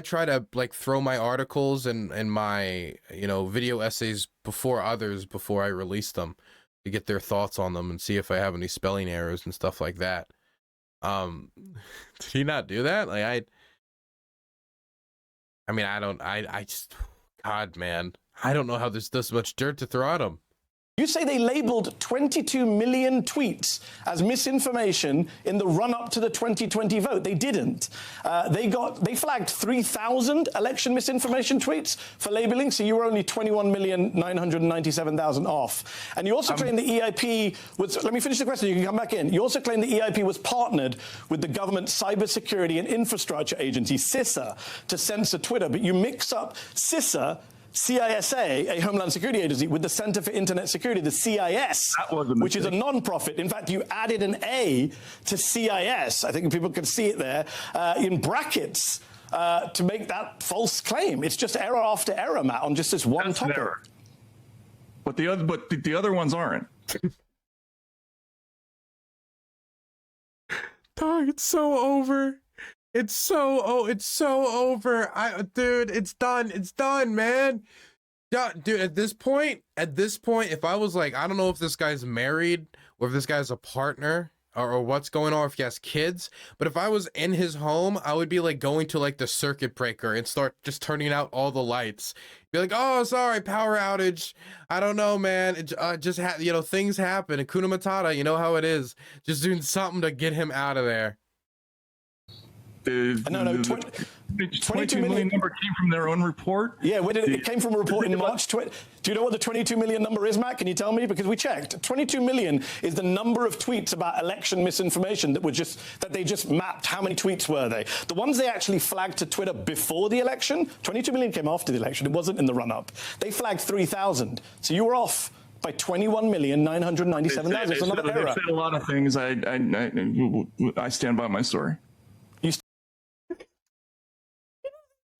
try to like throw my articles and my, you know, video essays before others before I release them to get their thoughts on them and see if I have any spelling errors and stuff like that. Did he not do that? Like I just, God, man, I don't know how there's this much dirt to throw at him. You say they labeled 22 million tweets as misinformation in the run-up to the 2020 vote. They didn't. They flagged 3,000 election misinformation tweets for labeling, so you were only 21,997,000 off. And you also claim the EIP was, let me finish the question, you can come back in. You also claim the EIP was partnered with the government Cybersecurity and Infrastructure Agency, CISA, to censor Twitter, but you mix up CISA, CISA, a Homeland Security Agency, with the Center for Internet Security, the CIS, which is a non-profit. In fact, you added an A to CIS. I think people can see it there in brackets to make that false claim. It's just error after error, Matt, on just this one topic. But the other ones aren't. Dog, it's so over. It's so over. Dude, it's done, man. Dude, at this point, if I was like, I don't know if this guy's married or if this guy's a partner or what's going on, if he has kids, but if I was in his home, I would be like going to like the circuit breaker and start just turning out all the lights. Be like, oh, sorry, power outage. I don't know, man. It just you know, things happen. Hakuna Matata, you know how it is. Just doing something to get him out of there. No, 22 million number came from their own report? Yeah, where did it came from a report in March. Do you know what the 22 million number is, Matt? Can you tell me? Because we checked. 22 million is the number of tweets about election misinformation that they just mapped. How many tweets were they? The ones they actually flagged to Twitter before the election, 22 million came after the election. It wasn't in the run-up. They flagged 3,000. So you were off by 21,997,000. It's another error. They said a lot of things. I stand by my story.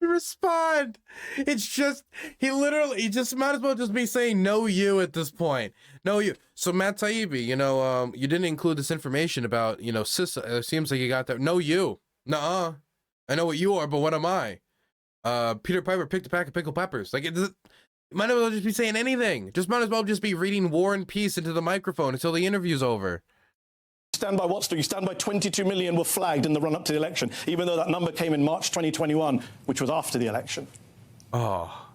Respond. It's just he just might as well just be saying no you at this point. No you. So Matt Taibbi, you know, you didn't include this information about, you know, CISA. It seems like you got that. No you. Nuh-uh. I know what you are, but what am I? Peter Piper picked a pack of pickled peppers. Like, might as well just be saying anything. Just might as well just be reading War and Peace into the microphone until the interview's over. Stand by what, Stu? You stand by 22 million were flagged in the run-up to the election, even though that number came in March 2021, which was after the election. Oh.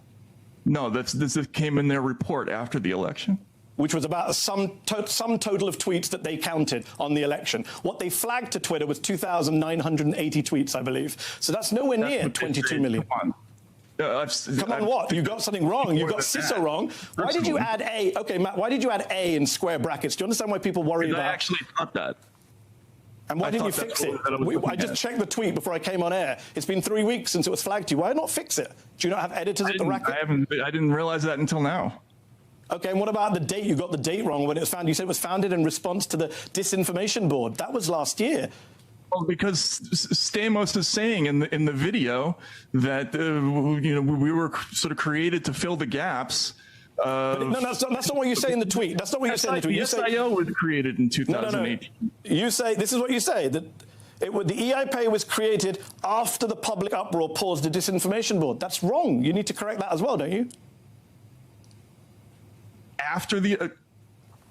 No, this came in their report after the election. Which was about some total of tweets that they counted on the election. What they flagged to Twitter was 2,980 tweets, I believe. So that's nowhere near 22 million. Come on. Come on, what? You got something wrong. You got CISO wrong. Why did you add A? Okay, Matt, why did you add A in square brackets? Do you understand why people worry about... I actually thought that. And why didn't you fix it? I just checked the tweet before I came on air. It's been 3 weeks since it was flagged to you. Why not fix it? Do you not have editors at the racket? I didn't realize that until now. Okay, and what about the date? You got the date wrong when it was found. You said it was founded in response to the Disinformation Board. That was last year. Well, because Stamos is saying in the video that we were sort of created to fill the gaps. No, that's not what you say in the tweet. That's not what you say in the tweet. SIO was created in 2018. No. You say, this is what you say, that the EIP was created after the public uproar paused the Disinformation Board. That's wrong. You need to correct that as well, don't you? After the...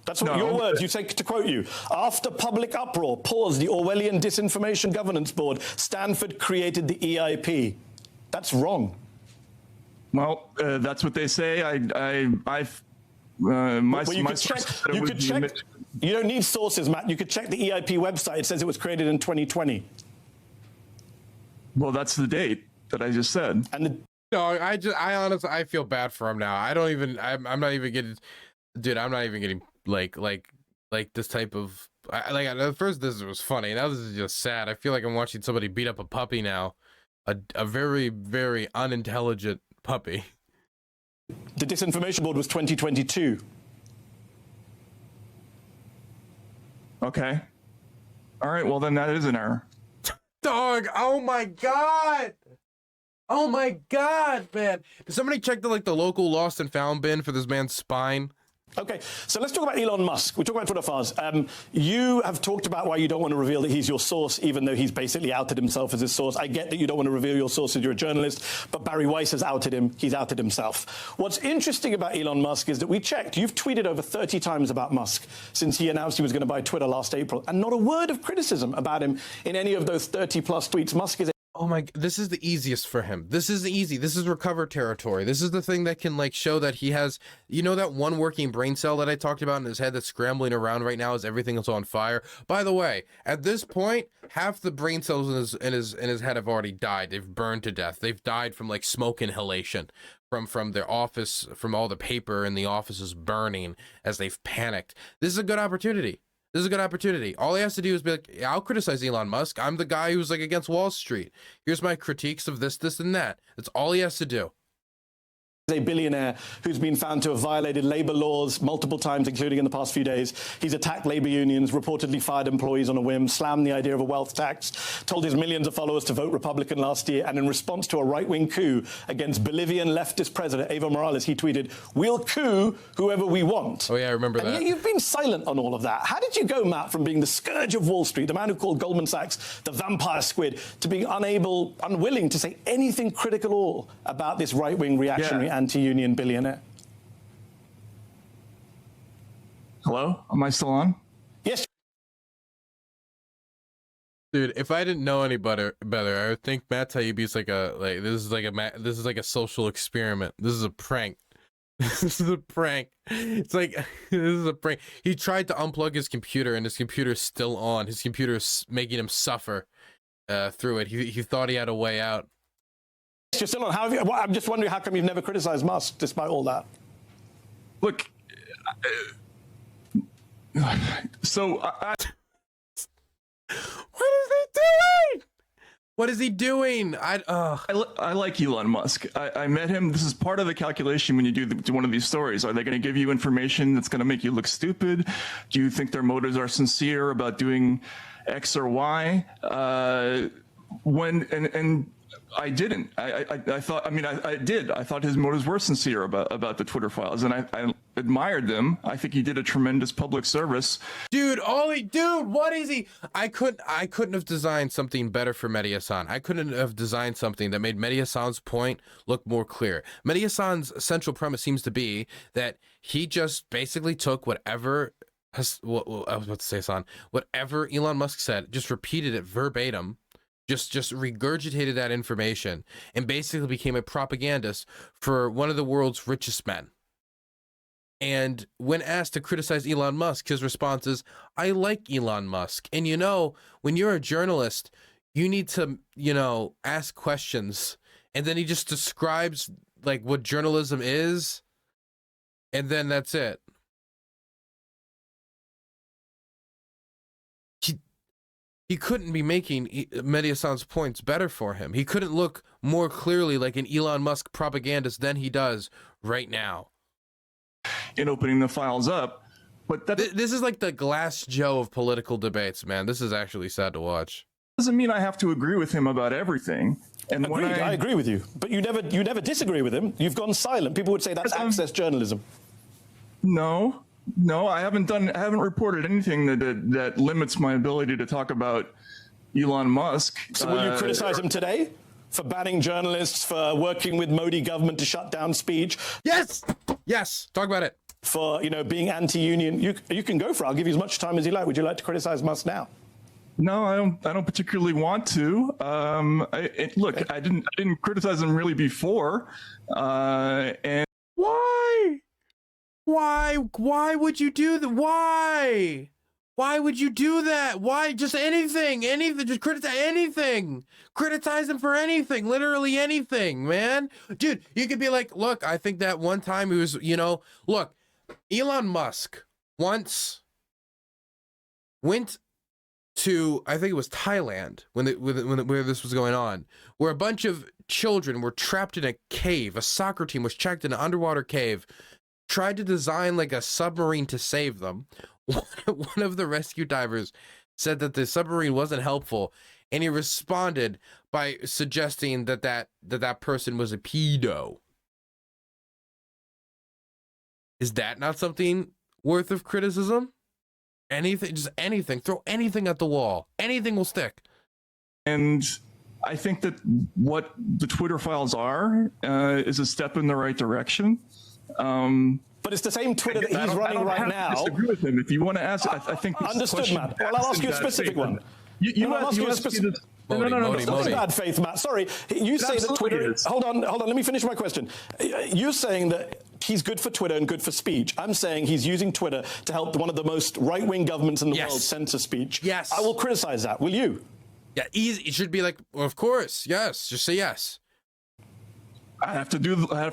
That's what your words. You say, to quote you, after public uproar paused the Orwellian Disinformation Governance Board, Stanford created the EIP. That's wrong. Well, that's what they say. You don't need sources, Matt. You could check the EIP website. It says it was created in 2020. Well, that's the date that I just said. And no, I honestly, I feel bad for him now. I'm not even getting, dude, I'm not even getting like this type of, at first this was funny. Now this is just sad. I feel like I'm watching somebody beat up a puppy now. A very, very unintelligent puppy. The Disinformation Board was 2022. Okay. All right, well then that is an error. Dog, oh my God. Oh my God, man. Did somebody check the local lost and found bin for this man's spine? Okay, so let's talk about Elon Musk. We talk about Twitter files. You have talked about why you don't want to reveal that he's your source, even though he's basically outed himself as his source. I get that you don't want to reveal your source as you're a journalist, but Barry Weiss has outed him. He's outed himself. What's interesting about Elon Musk is that we checked. You've tweeted over 30 times about Musk since he announced he was going to buy Twitter last April, and not a word of criticism about him in any of those 30-plus tweets. Musk is... Oh my, this is the easiest for him. This is easy. This is recover territory. This is the thing that can show that he has, that one working brain cell that I talked about in his head that's scrambling around right now as everything is on fire. By the way, at this point, half the brain cells in his head have already died. They've burned to death. They've died from smoke inhalation from their office, from all the paper in the offices burning as they've panicked. This is a good opportunity. This is a good opportunity. All he has to do is be like, I'll criticize Elon Musk. I'm the guy who's against Wall Street. Here's my critiques of this, and that. That's all he has to do. A billionaire who's been found to have violated labor laws multiple times, including in the past few days. He's attacked labor unions, reportedly fired employees on a whim, slammed the idea of a wealth tax, told his millions of followers to vote Republican last year, and in response to a right-wing coup against Bolivian leftist president Evo Morales, he tweeted, "We'll coup whoever we want." Oh yeah, I remember that. And yet you've been silent on all of that. How did you go, Matt, from being the scourge of Wall Street, the man who called Goldman Sachs the vampire squid, to being unwilling to say anything critical at all about this right-wing reactionary anti-union billionaire? Hello? Am I still on? Yes. Dude, if I didn't know any better, I would think Matt Taibbi is this is like a social experiment. This is a prank. This is a prank. It's this is a prank. He tried to unplug his computer and his computer's still on. His computer's making him suffer through it. He thought he had a way out. You're still on. I'm just wondering how come you've never criticized Musk despite all that? Look, so what is he doing? What is he doing? I like Elon Musk. I met him. This is part of the calculation when you do one of these stories. Are they going to give you information that's going to make you look stupid? Do you think their motives are sincere about doing X or Y? I didn't. I thought. I mean, I did. I thought his motives were sincere about the Twitter files, and admired them. I think he did a tremendous public service. Dude, what is he? I couldn't have designed something better for Mehdi Hasan. I couldn't have designed something that made Mehdi Hasan's point look more clear. Mehdi Hasan's central premise seems to be that he just basically took whatever I was about to say, Hasan, whatever Elon Musk said, just repeated it verbatim, just regurgitated that information, and basically became a propagandist for one of the world's richest men. And when asked to criticize Elon Musk, his response is, I like Elon Musk. And you know, when you're a journalist, you need to, you know, ask questions. And then he just describes like what journalism is. And then that's it. He couldn't be making Mehdi Hasan's points better for him. He couldn't look more clearly like an Elon Musk propagandist than he does right now. In opening the files up, but that This is like the Glass Joe of political debates, man. This is actually sad to watch. doesn't mean I have to agree with him about everything. And Agreed, when I agree with you, but you never disagree with him. You've gone silent. People would say that's access journalism. No, I haven't reported anything that limits my ability to talk about Elon Musk. So will you criticize him today for banning journalists, for working with Modi government to shut down speech? Yes, talk about it. For, you know, being anti-union? You can go for it. I'll give you as much time as you like. Would you like to criticize Musk now? No, I don't particularly want to. Look, I didn't criticize him really before, and Why would you do that? Why would you do that? Why? Just anything, just criticize anything. Criticize him for anything, literally anything, man. Dude, you could be like, look, I think that one time he was, you know, look, Elon Musk once went to, I think it was Thailand where this was going on, where a bunch of children were trapped in a cave. A soccer team was trapped in an underwater cave, tried to design like a submarine to save them. One of the rescue divers said that the submarine wasn't helpful, and he responded by suggesting that person was a pedo. Is that not something worth of criticism? Anything, just anything. Throw anything at the wall. Anything will stick. And I think that what the Twitter files are is a step in the right direction. But it's the same Twitter that he's running right now. I disagree with him. If you want to ask, I think this Understood, Matt. Well, I'll ask you a specific one. I'll ask you a specific. No. It's not bad faith, Matt. Sorry. You say that Twitter... Hold on. Let me finish my question. You're saying that he's good for Twitter and good for speech. I'm saying he's using Twitter to help one of the most right-wing governments in the world censor speech. Yes. I will criticize that. Will you? Yeah, easy. It should be like, well, of course, yes. Just say yes. I have to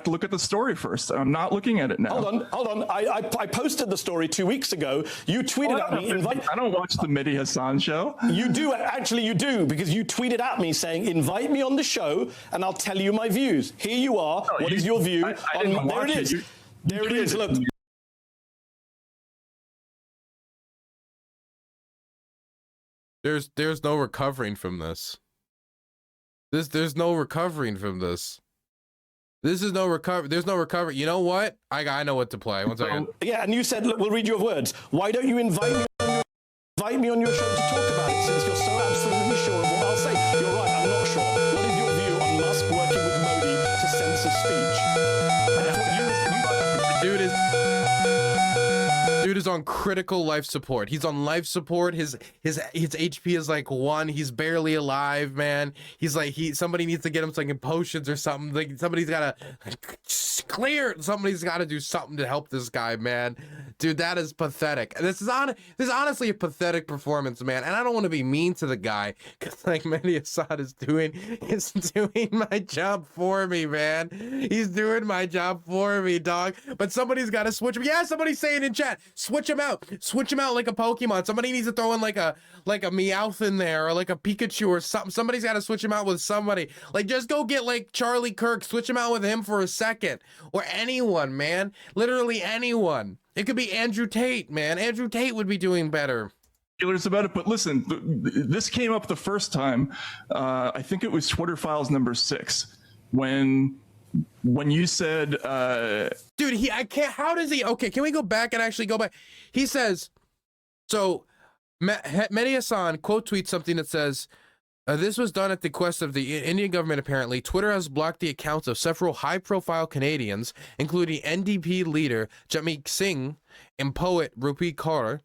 look at the story first. I'm not looking at it now. Hold on. I posted the story 2 weeks ago. You tweeted at me. I don't watch the Mehdi Hasan show. You do, actually you do, because you tweeted at me saying, invite me on the show and I'll tell you my views. Here you are. What is your view? There it is. There it is. Look. There's no recovering from this. There's no recovering from this. This is no recovery. There's no recovery. You know what? I know what to play. One second. Yeah, and you said, look, we'll read your words. Why don't you invite me on your show to talk about it, since you're so absolutely sure of what I'll say? You're right, I'm not sure. What is your view on Musk working with Modi to censor speech? Dude is on critical life support. He's on life support. His HP is like 1. He's barely alive, man. He's like, somebody needs to get him some potions or something. Like somebody's gotta clear. Somebody's gotta do something to help this guy, man. Dude, that is pathetic. This is honestly a pathetic performance, man. And I don't want to be mean to the guy, because like Mehdi Hasan is doing my job for me, man. He's doing my job for me, dog. But somebody's got to switch him. Yeah, somebody's saying in chat, switch him out like a Pokemon. Somebody needs to throw in like a Meowth in there, or like a Pikachu or something. Somebody's got to switch him out with somebody. Like, just go get like Charlie Kirk, switch him out with him for a second, or anyone, man. Literally anyone. It could be Andrew Tate, man. Andrew Tate would be doing better. About it, but listen, this came up the first time. I think it was Twitter files number 6, when when you said, dude, I can't, how does he, okay, can we go back and actually go back? He says, so Mehdi Hasan quote tweets something that says, this was done at the request of the Indian government, apparently. Twitter has blocked the accounts of several high-profile Canadians, including NDP leader Jagmeet Singh and poet Rupi Kaur,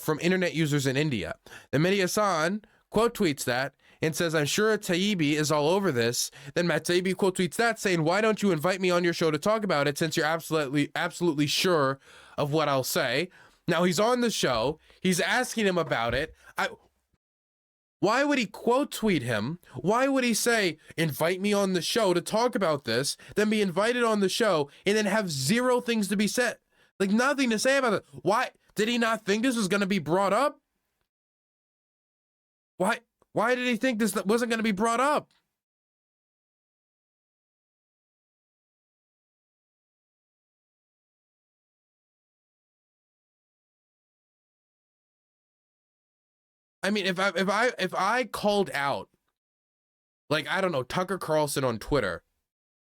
from internet users in India. Then Mehdi Hasan quote tweets that and says, I'm sure Taibbi is all over this. Then Matt Taibbi quote tweets that saying, why don't you invite me on your show to talk about it since you're absolutely sure of what I'll say? Now he's on the show. He's asking him about it. Why would he quote tweet him? Why would he say, invite me on the show to talk about this, then be invited on the show and then have zero things to be said? Like nothing to say about it. Why did he not think this was going to be brought up? Why did he think this wasn't going to be brought up? I mean, if I called out, like, I don't know, Tucker Carlson on Twitter,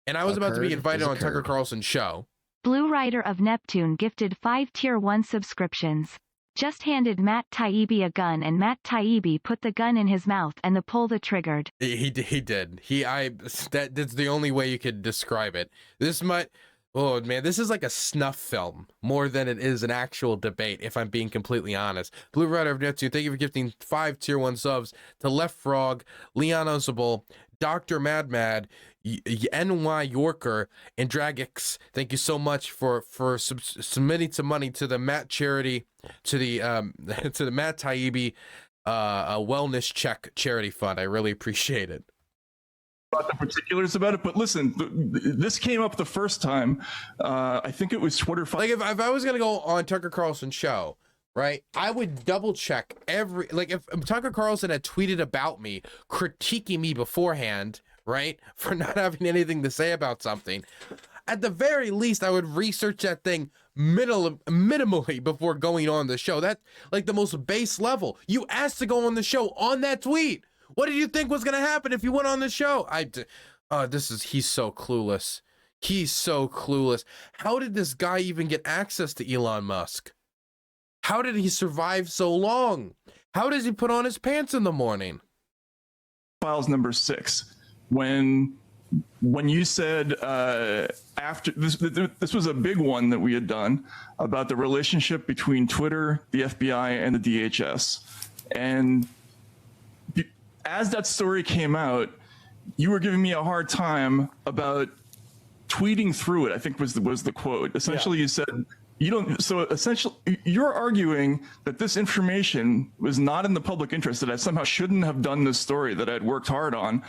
and I was about to be invited on Tucker Carlson's show. Blue Rider of Neptune gifted 5 Tier 1 subscriptions. Just handed Matt Taibbi a gun and Matt Taibbi put the gun in his mouth and the pull the triggered. He did. That's the only way you could describe it. This might... Oh, man, this is like a snuff film more than it is an actual debate, if I'm being completely honest. Blue Rider of Neptune, thank you for gifting 5 Tier 1 subs to Left Frog, Leon Osable, Dr. Mad, NY Yorker, and DRAGS. Thank you so much for submitting some money to the Matt charity, to the to the Matt Taibbi wellness check charity fund. I really appreciate it. About the particulars about it, but listen, this came up the first time. I think it was Twitter. Like if I was gonna go on Tucker Carlson's show, right, I would double check every, like if Tucker Carlson had tweeted about me, critiquing me beforehand, right, for not having anything to say about something, at the very least I would research that thing minimally before going on the show. That's like the most base level. You asked to go on the show on that tweet. What did you think was going to happen if you went on the show? He's so clueless. He's so clueless. How did this guy even get access to Elon Musk? How did he survive so long? How does he put on his pants in the morning? Files number 6. When you said after this was a big one that we had done about the relationship between Twitter, the FBI, and the DHS. And as that story came out, you were giving me a hard time about tweeting through it, I think was the quote. Essentially, You said, you don't, so essentially, you're arguing that this information was not in the public interest, that I somehow shouldn't have done this story that I'd worked hard on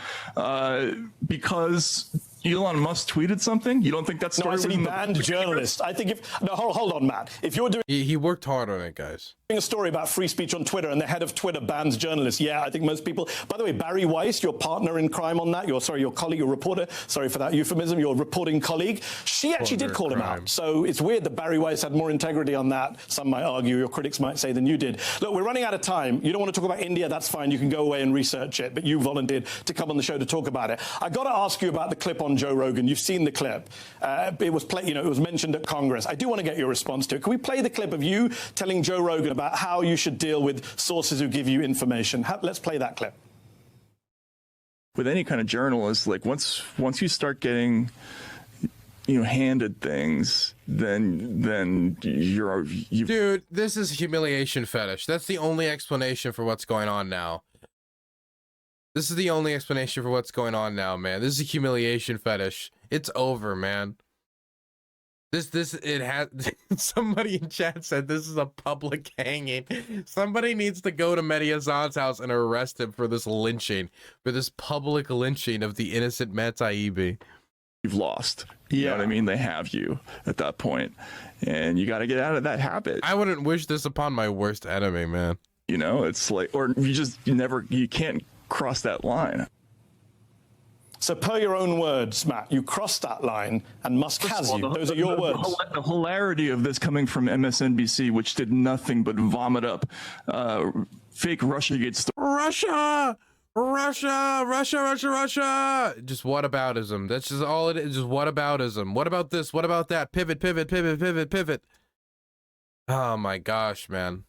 because Elon Musk tweeted something? You don't think that story no, I said was he banned journalists. I think if, no, hold on, Matt. If you're doing he worked hard on it, guys. A story about free speech on Twitter and the head of Twitter bans journalists. Yeah, I think most people, by the way, Barry Weiss, your partner in crime on that, your colleague, your reporter, sorry for that euphemism, your reporting colleague, she actually did call him out. So it's weird that Barry Weiss had more integrity on that. Some might argue, your critics might say, than you did. Look, we're running out of time. You don't want to talk about India, that's fine. You can go away and research it, but you volunteered to come on the show to talk about it. I got to ask you about the clip on Joe Rogan. You've seen the clip. It was mentioned at Congress. I do want to get your response to it. Can we play the clip of you telling Joe Rogan about how you should deal with sources who give you information? Let's play that clip. With any kind of journalist, like once you start getting handed things, then you Dude, this is humiliation fetish. That's the only explanation for what's going on now. This is the only explanation for what's going on now, man. This is a humiliation fetish. It's over, man. It had somebody in chat said this is a public hanging. Somebody needs to go to Mehdi Hasan's house and arrest him for this lynching, for this public lynching of the innocent Matt Taibbi. You've lost. You know what I mean? They have you at that point, and you got to get out of that habit. I wouldn't wish this upon my worst enemy, man. It's like, or you can't cross that line. So per your own words, Matt, you crossed that line and Musk has you. Those are your words. The hilarity of this coming from MSNBC, which did nothing but vomit up fake Russiagate stories. Russia! Russia, Russia, Russia, Russia. Just whataboutism. That's just all it is. Just whataboutism. What about this? What about that? Pivot, pivot, pivot, pivot, pivot. Oh my gosh, man.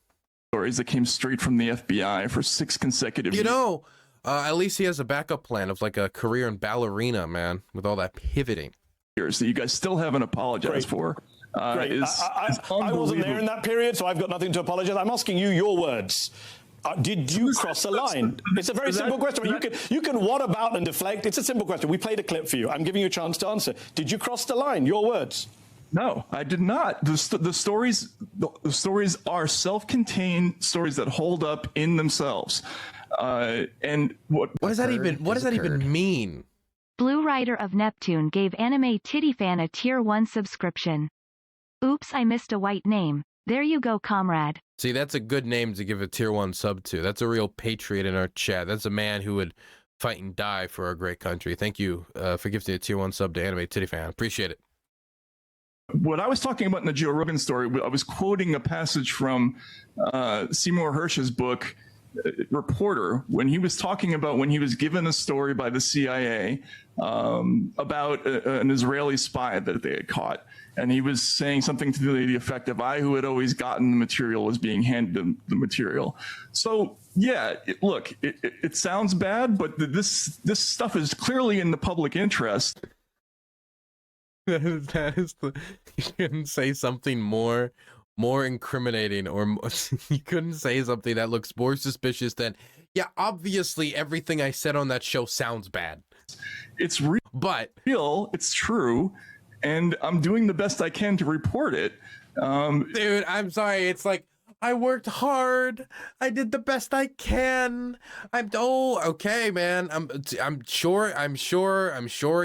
Stories that came straight from the FBI for 6 consecutive years. You know, at least he has a backup plan of like a career in ballerina, man, with all that pivoting. That you guys still haven't apologized for. Great. I wasn't there in that period, so I've got nothing to apologize. I'm asking you your words. Did you cross a line? It's a very simple question. You can what about and deflect. It's a simple question. We played a clip for you. I'm giving you a chance to answer. Did you cross the line? Your words. No, I did not. The stories are self-contained stories that hold up in themselves. And what does that even mean? Blue Rider of Neptune gave Anime Titty Fan a Tier 1 subscription. Oops, I missed a white name. There you go, comrade. See, that's a good name to give a Tier 1 sub to. That's a real patriot in our chat. That's a man who would fight and die for our great country. Thank you for gifting a Tier 1 sub to Anime Titty Fan. Appreciate it. What I was talking about in the Joe Rogan story, I was quoting a passage from Seymour Hersh's book, Reporter, when he was talking about when he was given a story by the CIA about an Israeli spy that they had caught. And he was saying something to the effect of, I, who had always gotten the material, was being handed the material. So, yeah, look, it sounds bad, but this stuff is clearly in the public interest. That is the, you couldn't say something more incriminating, or you couldn't say something that looks more suspicious than, yeah, obviously everything I said on that show sounds bad. It's real, but it's true, and I'm doing the best I can to report it. Dude, I'm sorry. It's like, I worked hard. I did the best I can. Okay, man. I'm sure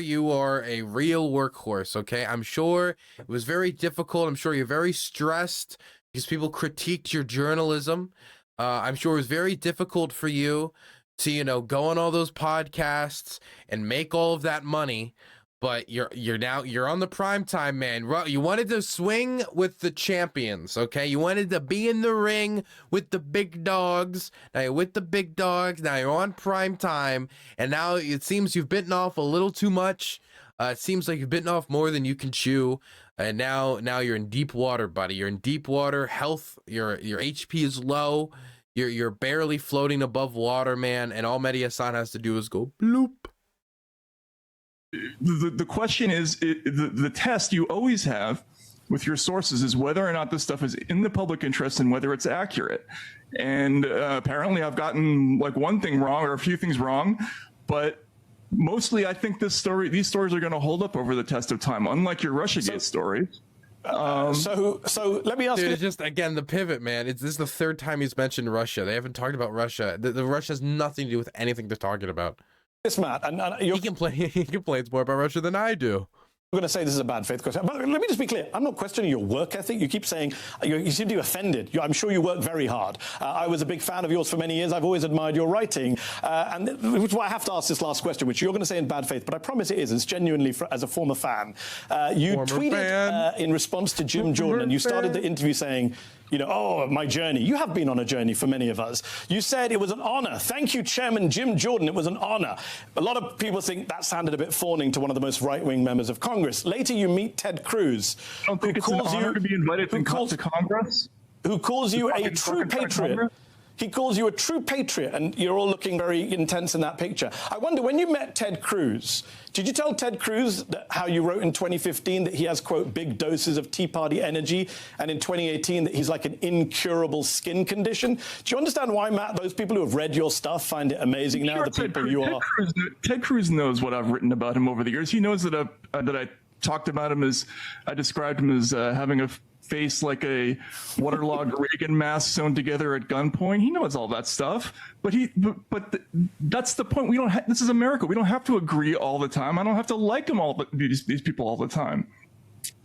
you are a real workhorse. Okay, I'm sure it was very difficult. I'm sure you're very stressed because people critiqued your journalism. I'm sure it was very difficult for you to, you know, go on all those podcasts and make all of that money. But you're on the prime time, man. You wanted to swing with the champions, okay? You wanted to be in the ring with the big dogs. Now you're with the big dogs. Now you're on prime time, and now it seems you've bitten off a little too much. It seems like you've bitten off more than you can chew, and now you're in deep water, buddy. You're in deep water. Health, your HP is low. You're barely floating above water, man. And all Mehdi Hasan has to do is go bloop. The question is, the test you always have with your sources is whether or not this stuff is in the public interest and whether it's accurate. And apparently I've gotten like one thing wrong or a few things wrong, but mostly I think these stories are going to hold up over the test of time, unlike your Russiagate story. So let me ask you. Just again, the pivot, man. This is the third time he's mentioned Russia. They haven't talked about Russia. The Russia has nothing to do with anything they're talking about. This, Matt, and he complains more about Russia than I do. I'm going to say this is a bad faith question, but let me just be clear. I'm not questioning your work ethic. You keep saying you seem to be offended. I'm sure you work very hard. I was a big fan of yours for many years. I've always admired your writing, and which is why I have to ask this last question, which you're going to say in bad faith, but I promise it is. It's genuinely as a former fan. You tweeted in response to Jim Jordan, and you started the interview saying, you know, oh, my journey. You have been on a journey for many of us. You said it was an honor. Thank you, Chairman Jim Jordan. It was an honor. A lot of people think that sounded a bit fawning to one of the most right-wing members of Congress. Later, you meet Ted Cruz. I don't think it's an honor to be invited to Congress. Who calls you a true patriot. He calls you a true patriot, and you're all looking very intense in that picture. I wonder, when you met Ted Cruz, did you tell Ted Cruz how you wrote in 2015 that he has, quote, big doses of Tea Party energy, and in 2018 that he's like an incurable skin condition? Do you understand why, Matt, those people who have read your stuff find it amazing now, the people you are? Ted Cruz knows what I've written about him over the years. He knows that I talked about him as, I described him as having a face like a waterlogged Reagan mask sewn together at gunpoint. He knows all that stuff, but that's the point. This is America. We don't have to agree all the time. I don't have to like them these people all the time.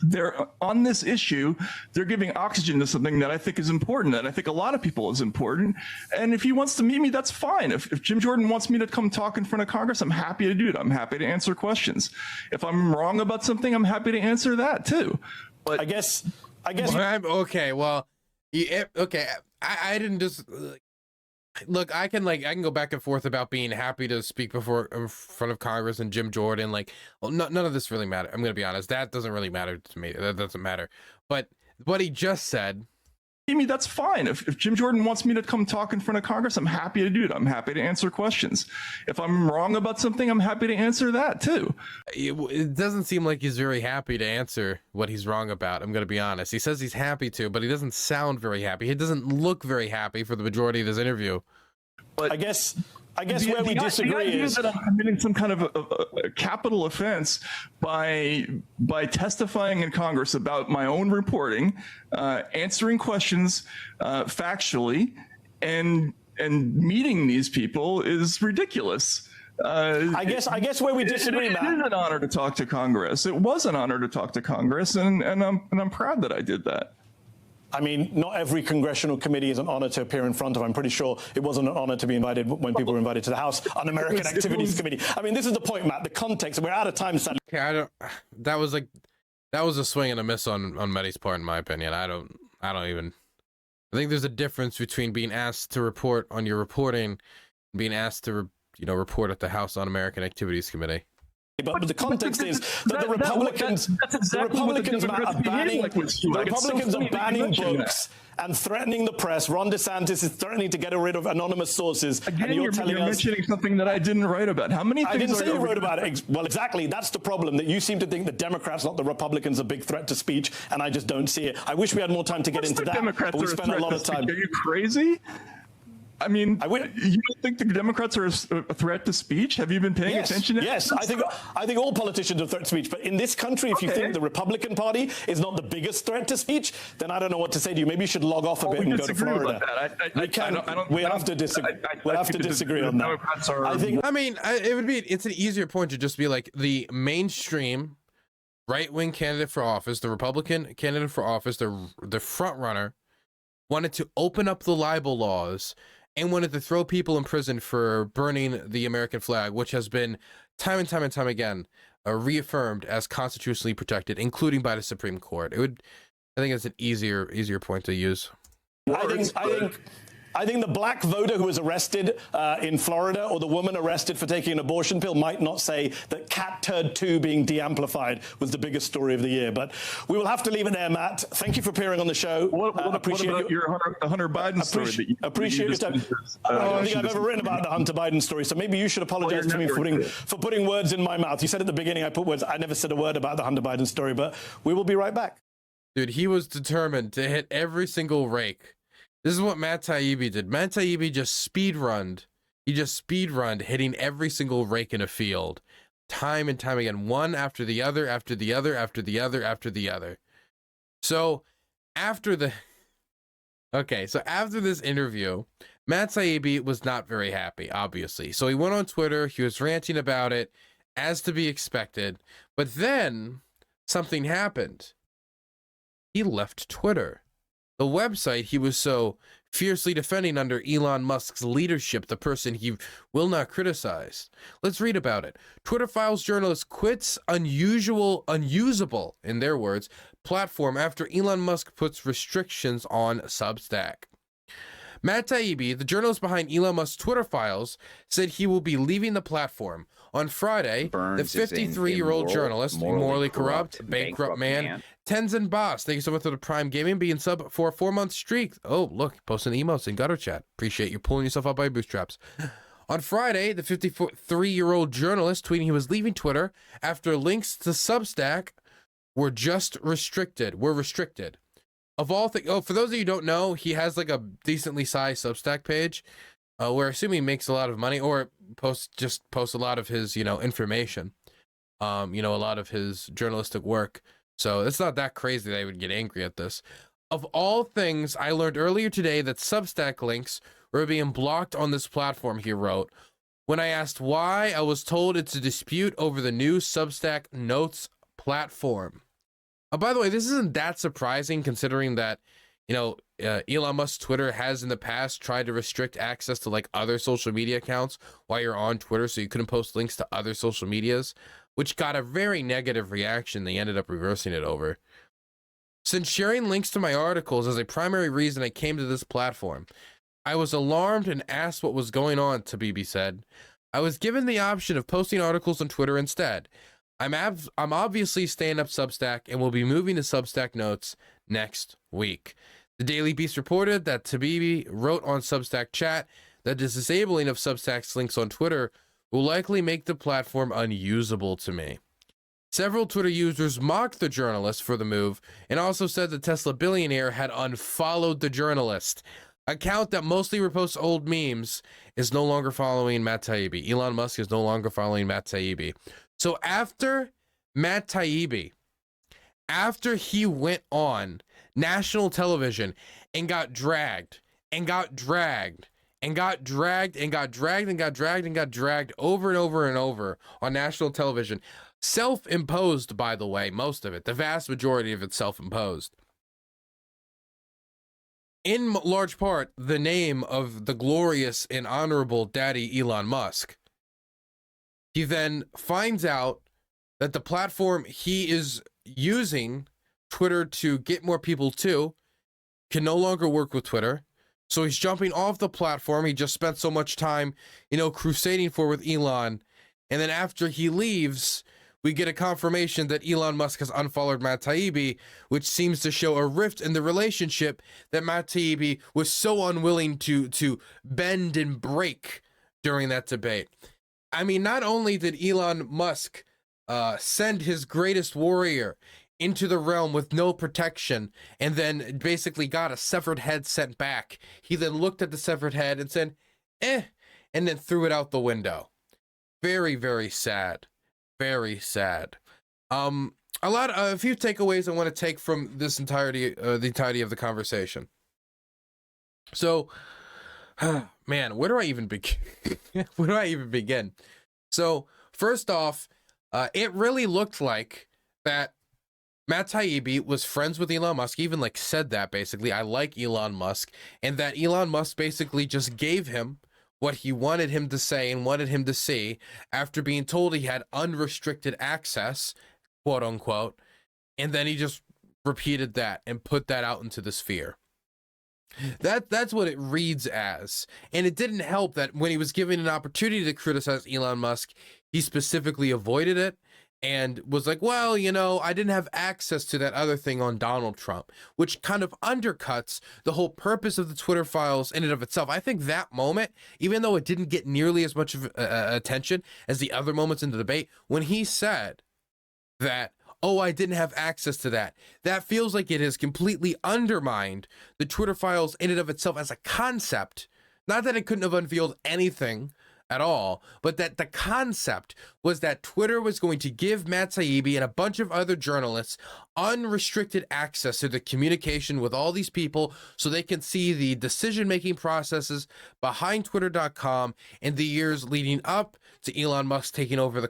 They're on this issue. They're giving oxygen to something that I think is important, that I think a lot of people is important. And if he wants to meet me, that's fine. If Jim Jordan wants me to come talk in front of Congress, I'm happy to do it. I'm happy to answer questions. If I'm wrong about something, I'm happy to answer that too. But I guess. Okay. Well, okay. I didn't just. look, I can go back and forth about being happy to speak before in front of Congress and Jim Jordan. Like, well, none of this really matter. I'm gonna be honest. That doesn't really matter to me. That doesn't matter. But what he just said. Amy, that's fine. If Jim Jordan wants me to come talk in front of Congress, I'm happy to do it. I'm happy to answer questions. If I'm wrong about something, I'm happy to answer that too. It doesn't seem like he's very happy to answer what he's wrong about. I'm going to be honest. He says he's happy to, but he doesn't sound very happy. He doesn't look very happy for the majority of this interview. But I guess where we disagree is that I'm committing some kind of a capital offense by testifying in Congress about my own reporting, answering questions factually, and meeting these people is ridiculous. I guess where we disagree, Matt. It is an honor to talk to Congress. It was an honor to talk to Congress, and I'm proud that I did that. I mean, not every congressional committee is an honor to appear in front of. I'm pretty sure it wasn't an honor to be invited when people were invited to the House Un-American Activities Committee. I mean, this is the point, Matt, the context. We're out of time, sadly. Okay, that was a swing and a miss on Mehdi's part, in my opinion. I think there's a difference between being asked to report on your reporting and being asked to, report at the House Un-American Activities Committee. But the context is that the Republicans, are banning books and threatening the press. Ron DeSantis is threatening to get rid of anonymous sources. Again, and you're mentioning something that I didn't write about. How many things I didn't say you wrote about it. Well, exactly. That's the problem, that you seem to think the Democrats, not the Republicans, are a big threat to speech, and I just don't see it. I wish we had more time to get into that, but we spent a lot of time. Are you crazy? I mean, you don't think the Democrats are a threat to speech? Have you been paying attention? Yes, I think all politicians are a threat to speech. But in this country, if you think the Republican Party is not the biggest threat to speech, then I don't know what to say to you. Maybe you should log off a bit and go to Florida. We'll have to disagree. We'll have to disagree on that. It's an easier point to just be like the mainstream right-wing candidate for office, the Republican candidate for office, the front runner, wanted to open up the libel laws and wanted to throw people in prison for burning the American flag, which has been time and time again reaffirmed as constitutionally protected, including by the Supreme Court. I think it's an easier point to use. I think the black voter who was arrested in Florida, or the woman arrested for taking an abortion pill, might not say that Cat Turd 2 being de-amplified was the biggest story of the year. But we will have to leave it there, Matt. Thank you for appearing on the show. What about your Hunter Biden story? Appreciate your time. I don't think I've ever written about the Hunter Biden story, so maybe you should apologize to me for putting words in my mouth. You said at the beginning I put words. I never said a word about the Hunter Biden story, but we will be right back. Dude, he was determined to hit every single rake. This is what Matt Taibbi did. Matt Taibbi just speedrunned. He just speedrunned, hitting every single rake in a field, time and time again, one after the other, after the other, after the other, after the other. So after this interview, Matt Taibbi was not very happy, obviously. So he went on Twitter. He was ranting about it, as to be expected. But then something happened. He left Twitter. The website he was so fiercely defending under Elon Musk's leadership, the person he will not criticize. Let's read about it. Twitter Files journalist quits unusable, in their words, platform after Elon Musk puts restrictions on Substack. Matt Taibbi, the journalist behind Elon Musk's Twitter Files, said he will be leaving the platform. On Friday, the 53-year-old journalist, morally corrupt, bankrupt man, Tenzin Boss, thank you so much for the Prime Gaming, being sub for a 4-month streak. Oh, look, posting emotes in gutter chat. Appreciate you pulling yourself up by your bootstraps. On Friday, the 53-year-old journalist tweeting he was leaving Twitter after links to Substack were restricted. Of all things, for those of you who don't know, he has like a decently sized Substack page where I assume he makes a lot of money, or posts a lot of his, information, a lot of his journalistic work. So it's not that crazy that I would get angry at this. Of all things, I learned earlier today that Substack links were being blocked on this platform, he wrote. When I asked why, I was told it's a dispute over the new Substack Notes platform. By the way, this isn't that surprising considering that, Elon Musk's Twitter has in the past tried to restrict access to like other social media accounts while you're on Twitter, so you couldn't post links to other social medias, which got a very negative reaction. They ended up reversing it over. Since sharing links to my articles is a primary reason I came to this platform, I was alarmed and asked what was going on, Taibbi said. I was given the option of posting articles on Twitter instead. I'm obviously staying up Substack and will be moving to Substack Notes next week. The Daily Beast reported that Taibbi wrote on Substack chat that the disabling of Substack's links on Twitter will likely make the platform unusable to me. Several Twitter users mocked the journalist for the move and also said the Tesla billionaire had unfollowed the journalist. An account that mostly reposts old memes is no longer following Matt Taibbi. Elon Musk is no longer following Matt Taibbi. So after Matt Taibbi, after he went on national television and got dragged and got dragged and got dragged and got dragged and got dragged and got dragged over and over and over on national television, self-imposed, by the way, most of it, the vast majority of it self-imposed. In large part, the name of the glorious and honorable daddy Elon Musk. He then finds out that the platform he is using, Twitter, to get more people to, can no longer work with Twitter. So he's jumping off the platform he just spent so much time, crusading for with Elon. And then after he leaves, we get a confirmation that Elon Musk has unfollowed Matt Taibbi, which seems to show a rift in the relationship that Matt Taibbi was so unwilling to bend and break during that debate. I mean, not only did Elon Musk send his greatest warrior into the realm with no protection and then basically got a severed head sent back, he then looked at the severed head and said, and then threw it out the window. Very, very sad. Very sad. A few takeaways I want to take from this the entirety of the conversation. So, man, where do I even begin? Where do I even begin? So, first off, it really looked like that Matt Taibbi was friends with Elon Musk, even said that basically, I like Elon Musk, and that Elon Musk basically just gave him what he wanted him to say and wanted him to see after being told he had unrestricted access, quote unquote, and then he just repeated that and put that out into the sphere. That's what it reads as. And it didn't help that when he was given an opportunity to criticize Elon Musk, he specifically avoided it and was like, well, I didn't have access to that other thing on Donald Trump, which kind of undercuts the whole purpose of the Twitter files in and of itself. I think that moment, even though it didn't get nearly as much of attention as the other moments in the debate, when he said that, oh, I didn't have access to that, that feels like it has completely undermined the Twitter files in and of itself as a concept. Not that it couldn't have unveiled anything at all, but that the concept was that Twitter was going to give Matt Taibbi and a bunch of other journalists unrestricted access to the communication with all these people so they can see the decision-making processes behind Twitter.com in the years leading up to Elon Musk taking over the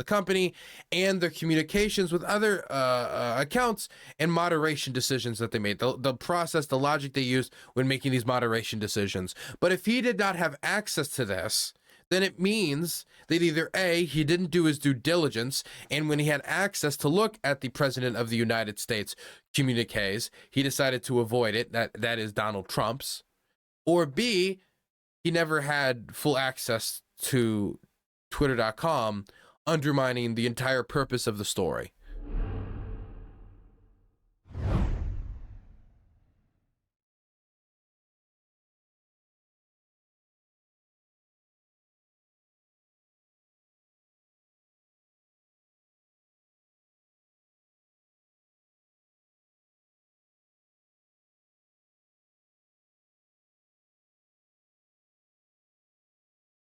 company, and their communications with other accounts and moderation decisions that they made, the process, the logic they used when making these moderation decisions. But if he did not have access to this, then it means that either A, he didn't do his due diligence, and when he had access to look at the President of the United States communiques, he decided to avoid it, that is Donald Trump's, or B, he never had full access to Twitter.com, undermining the entire purpose of the story.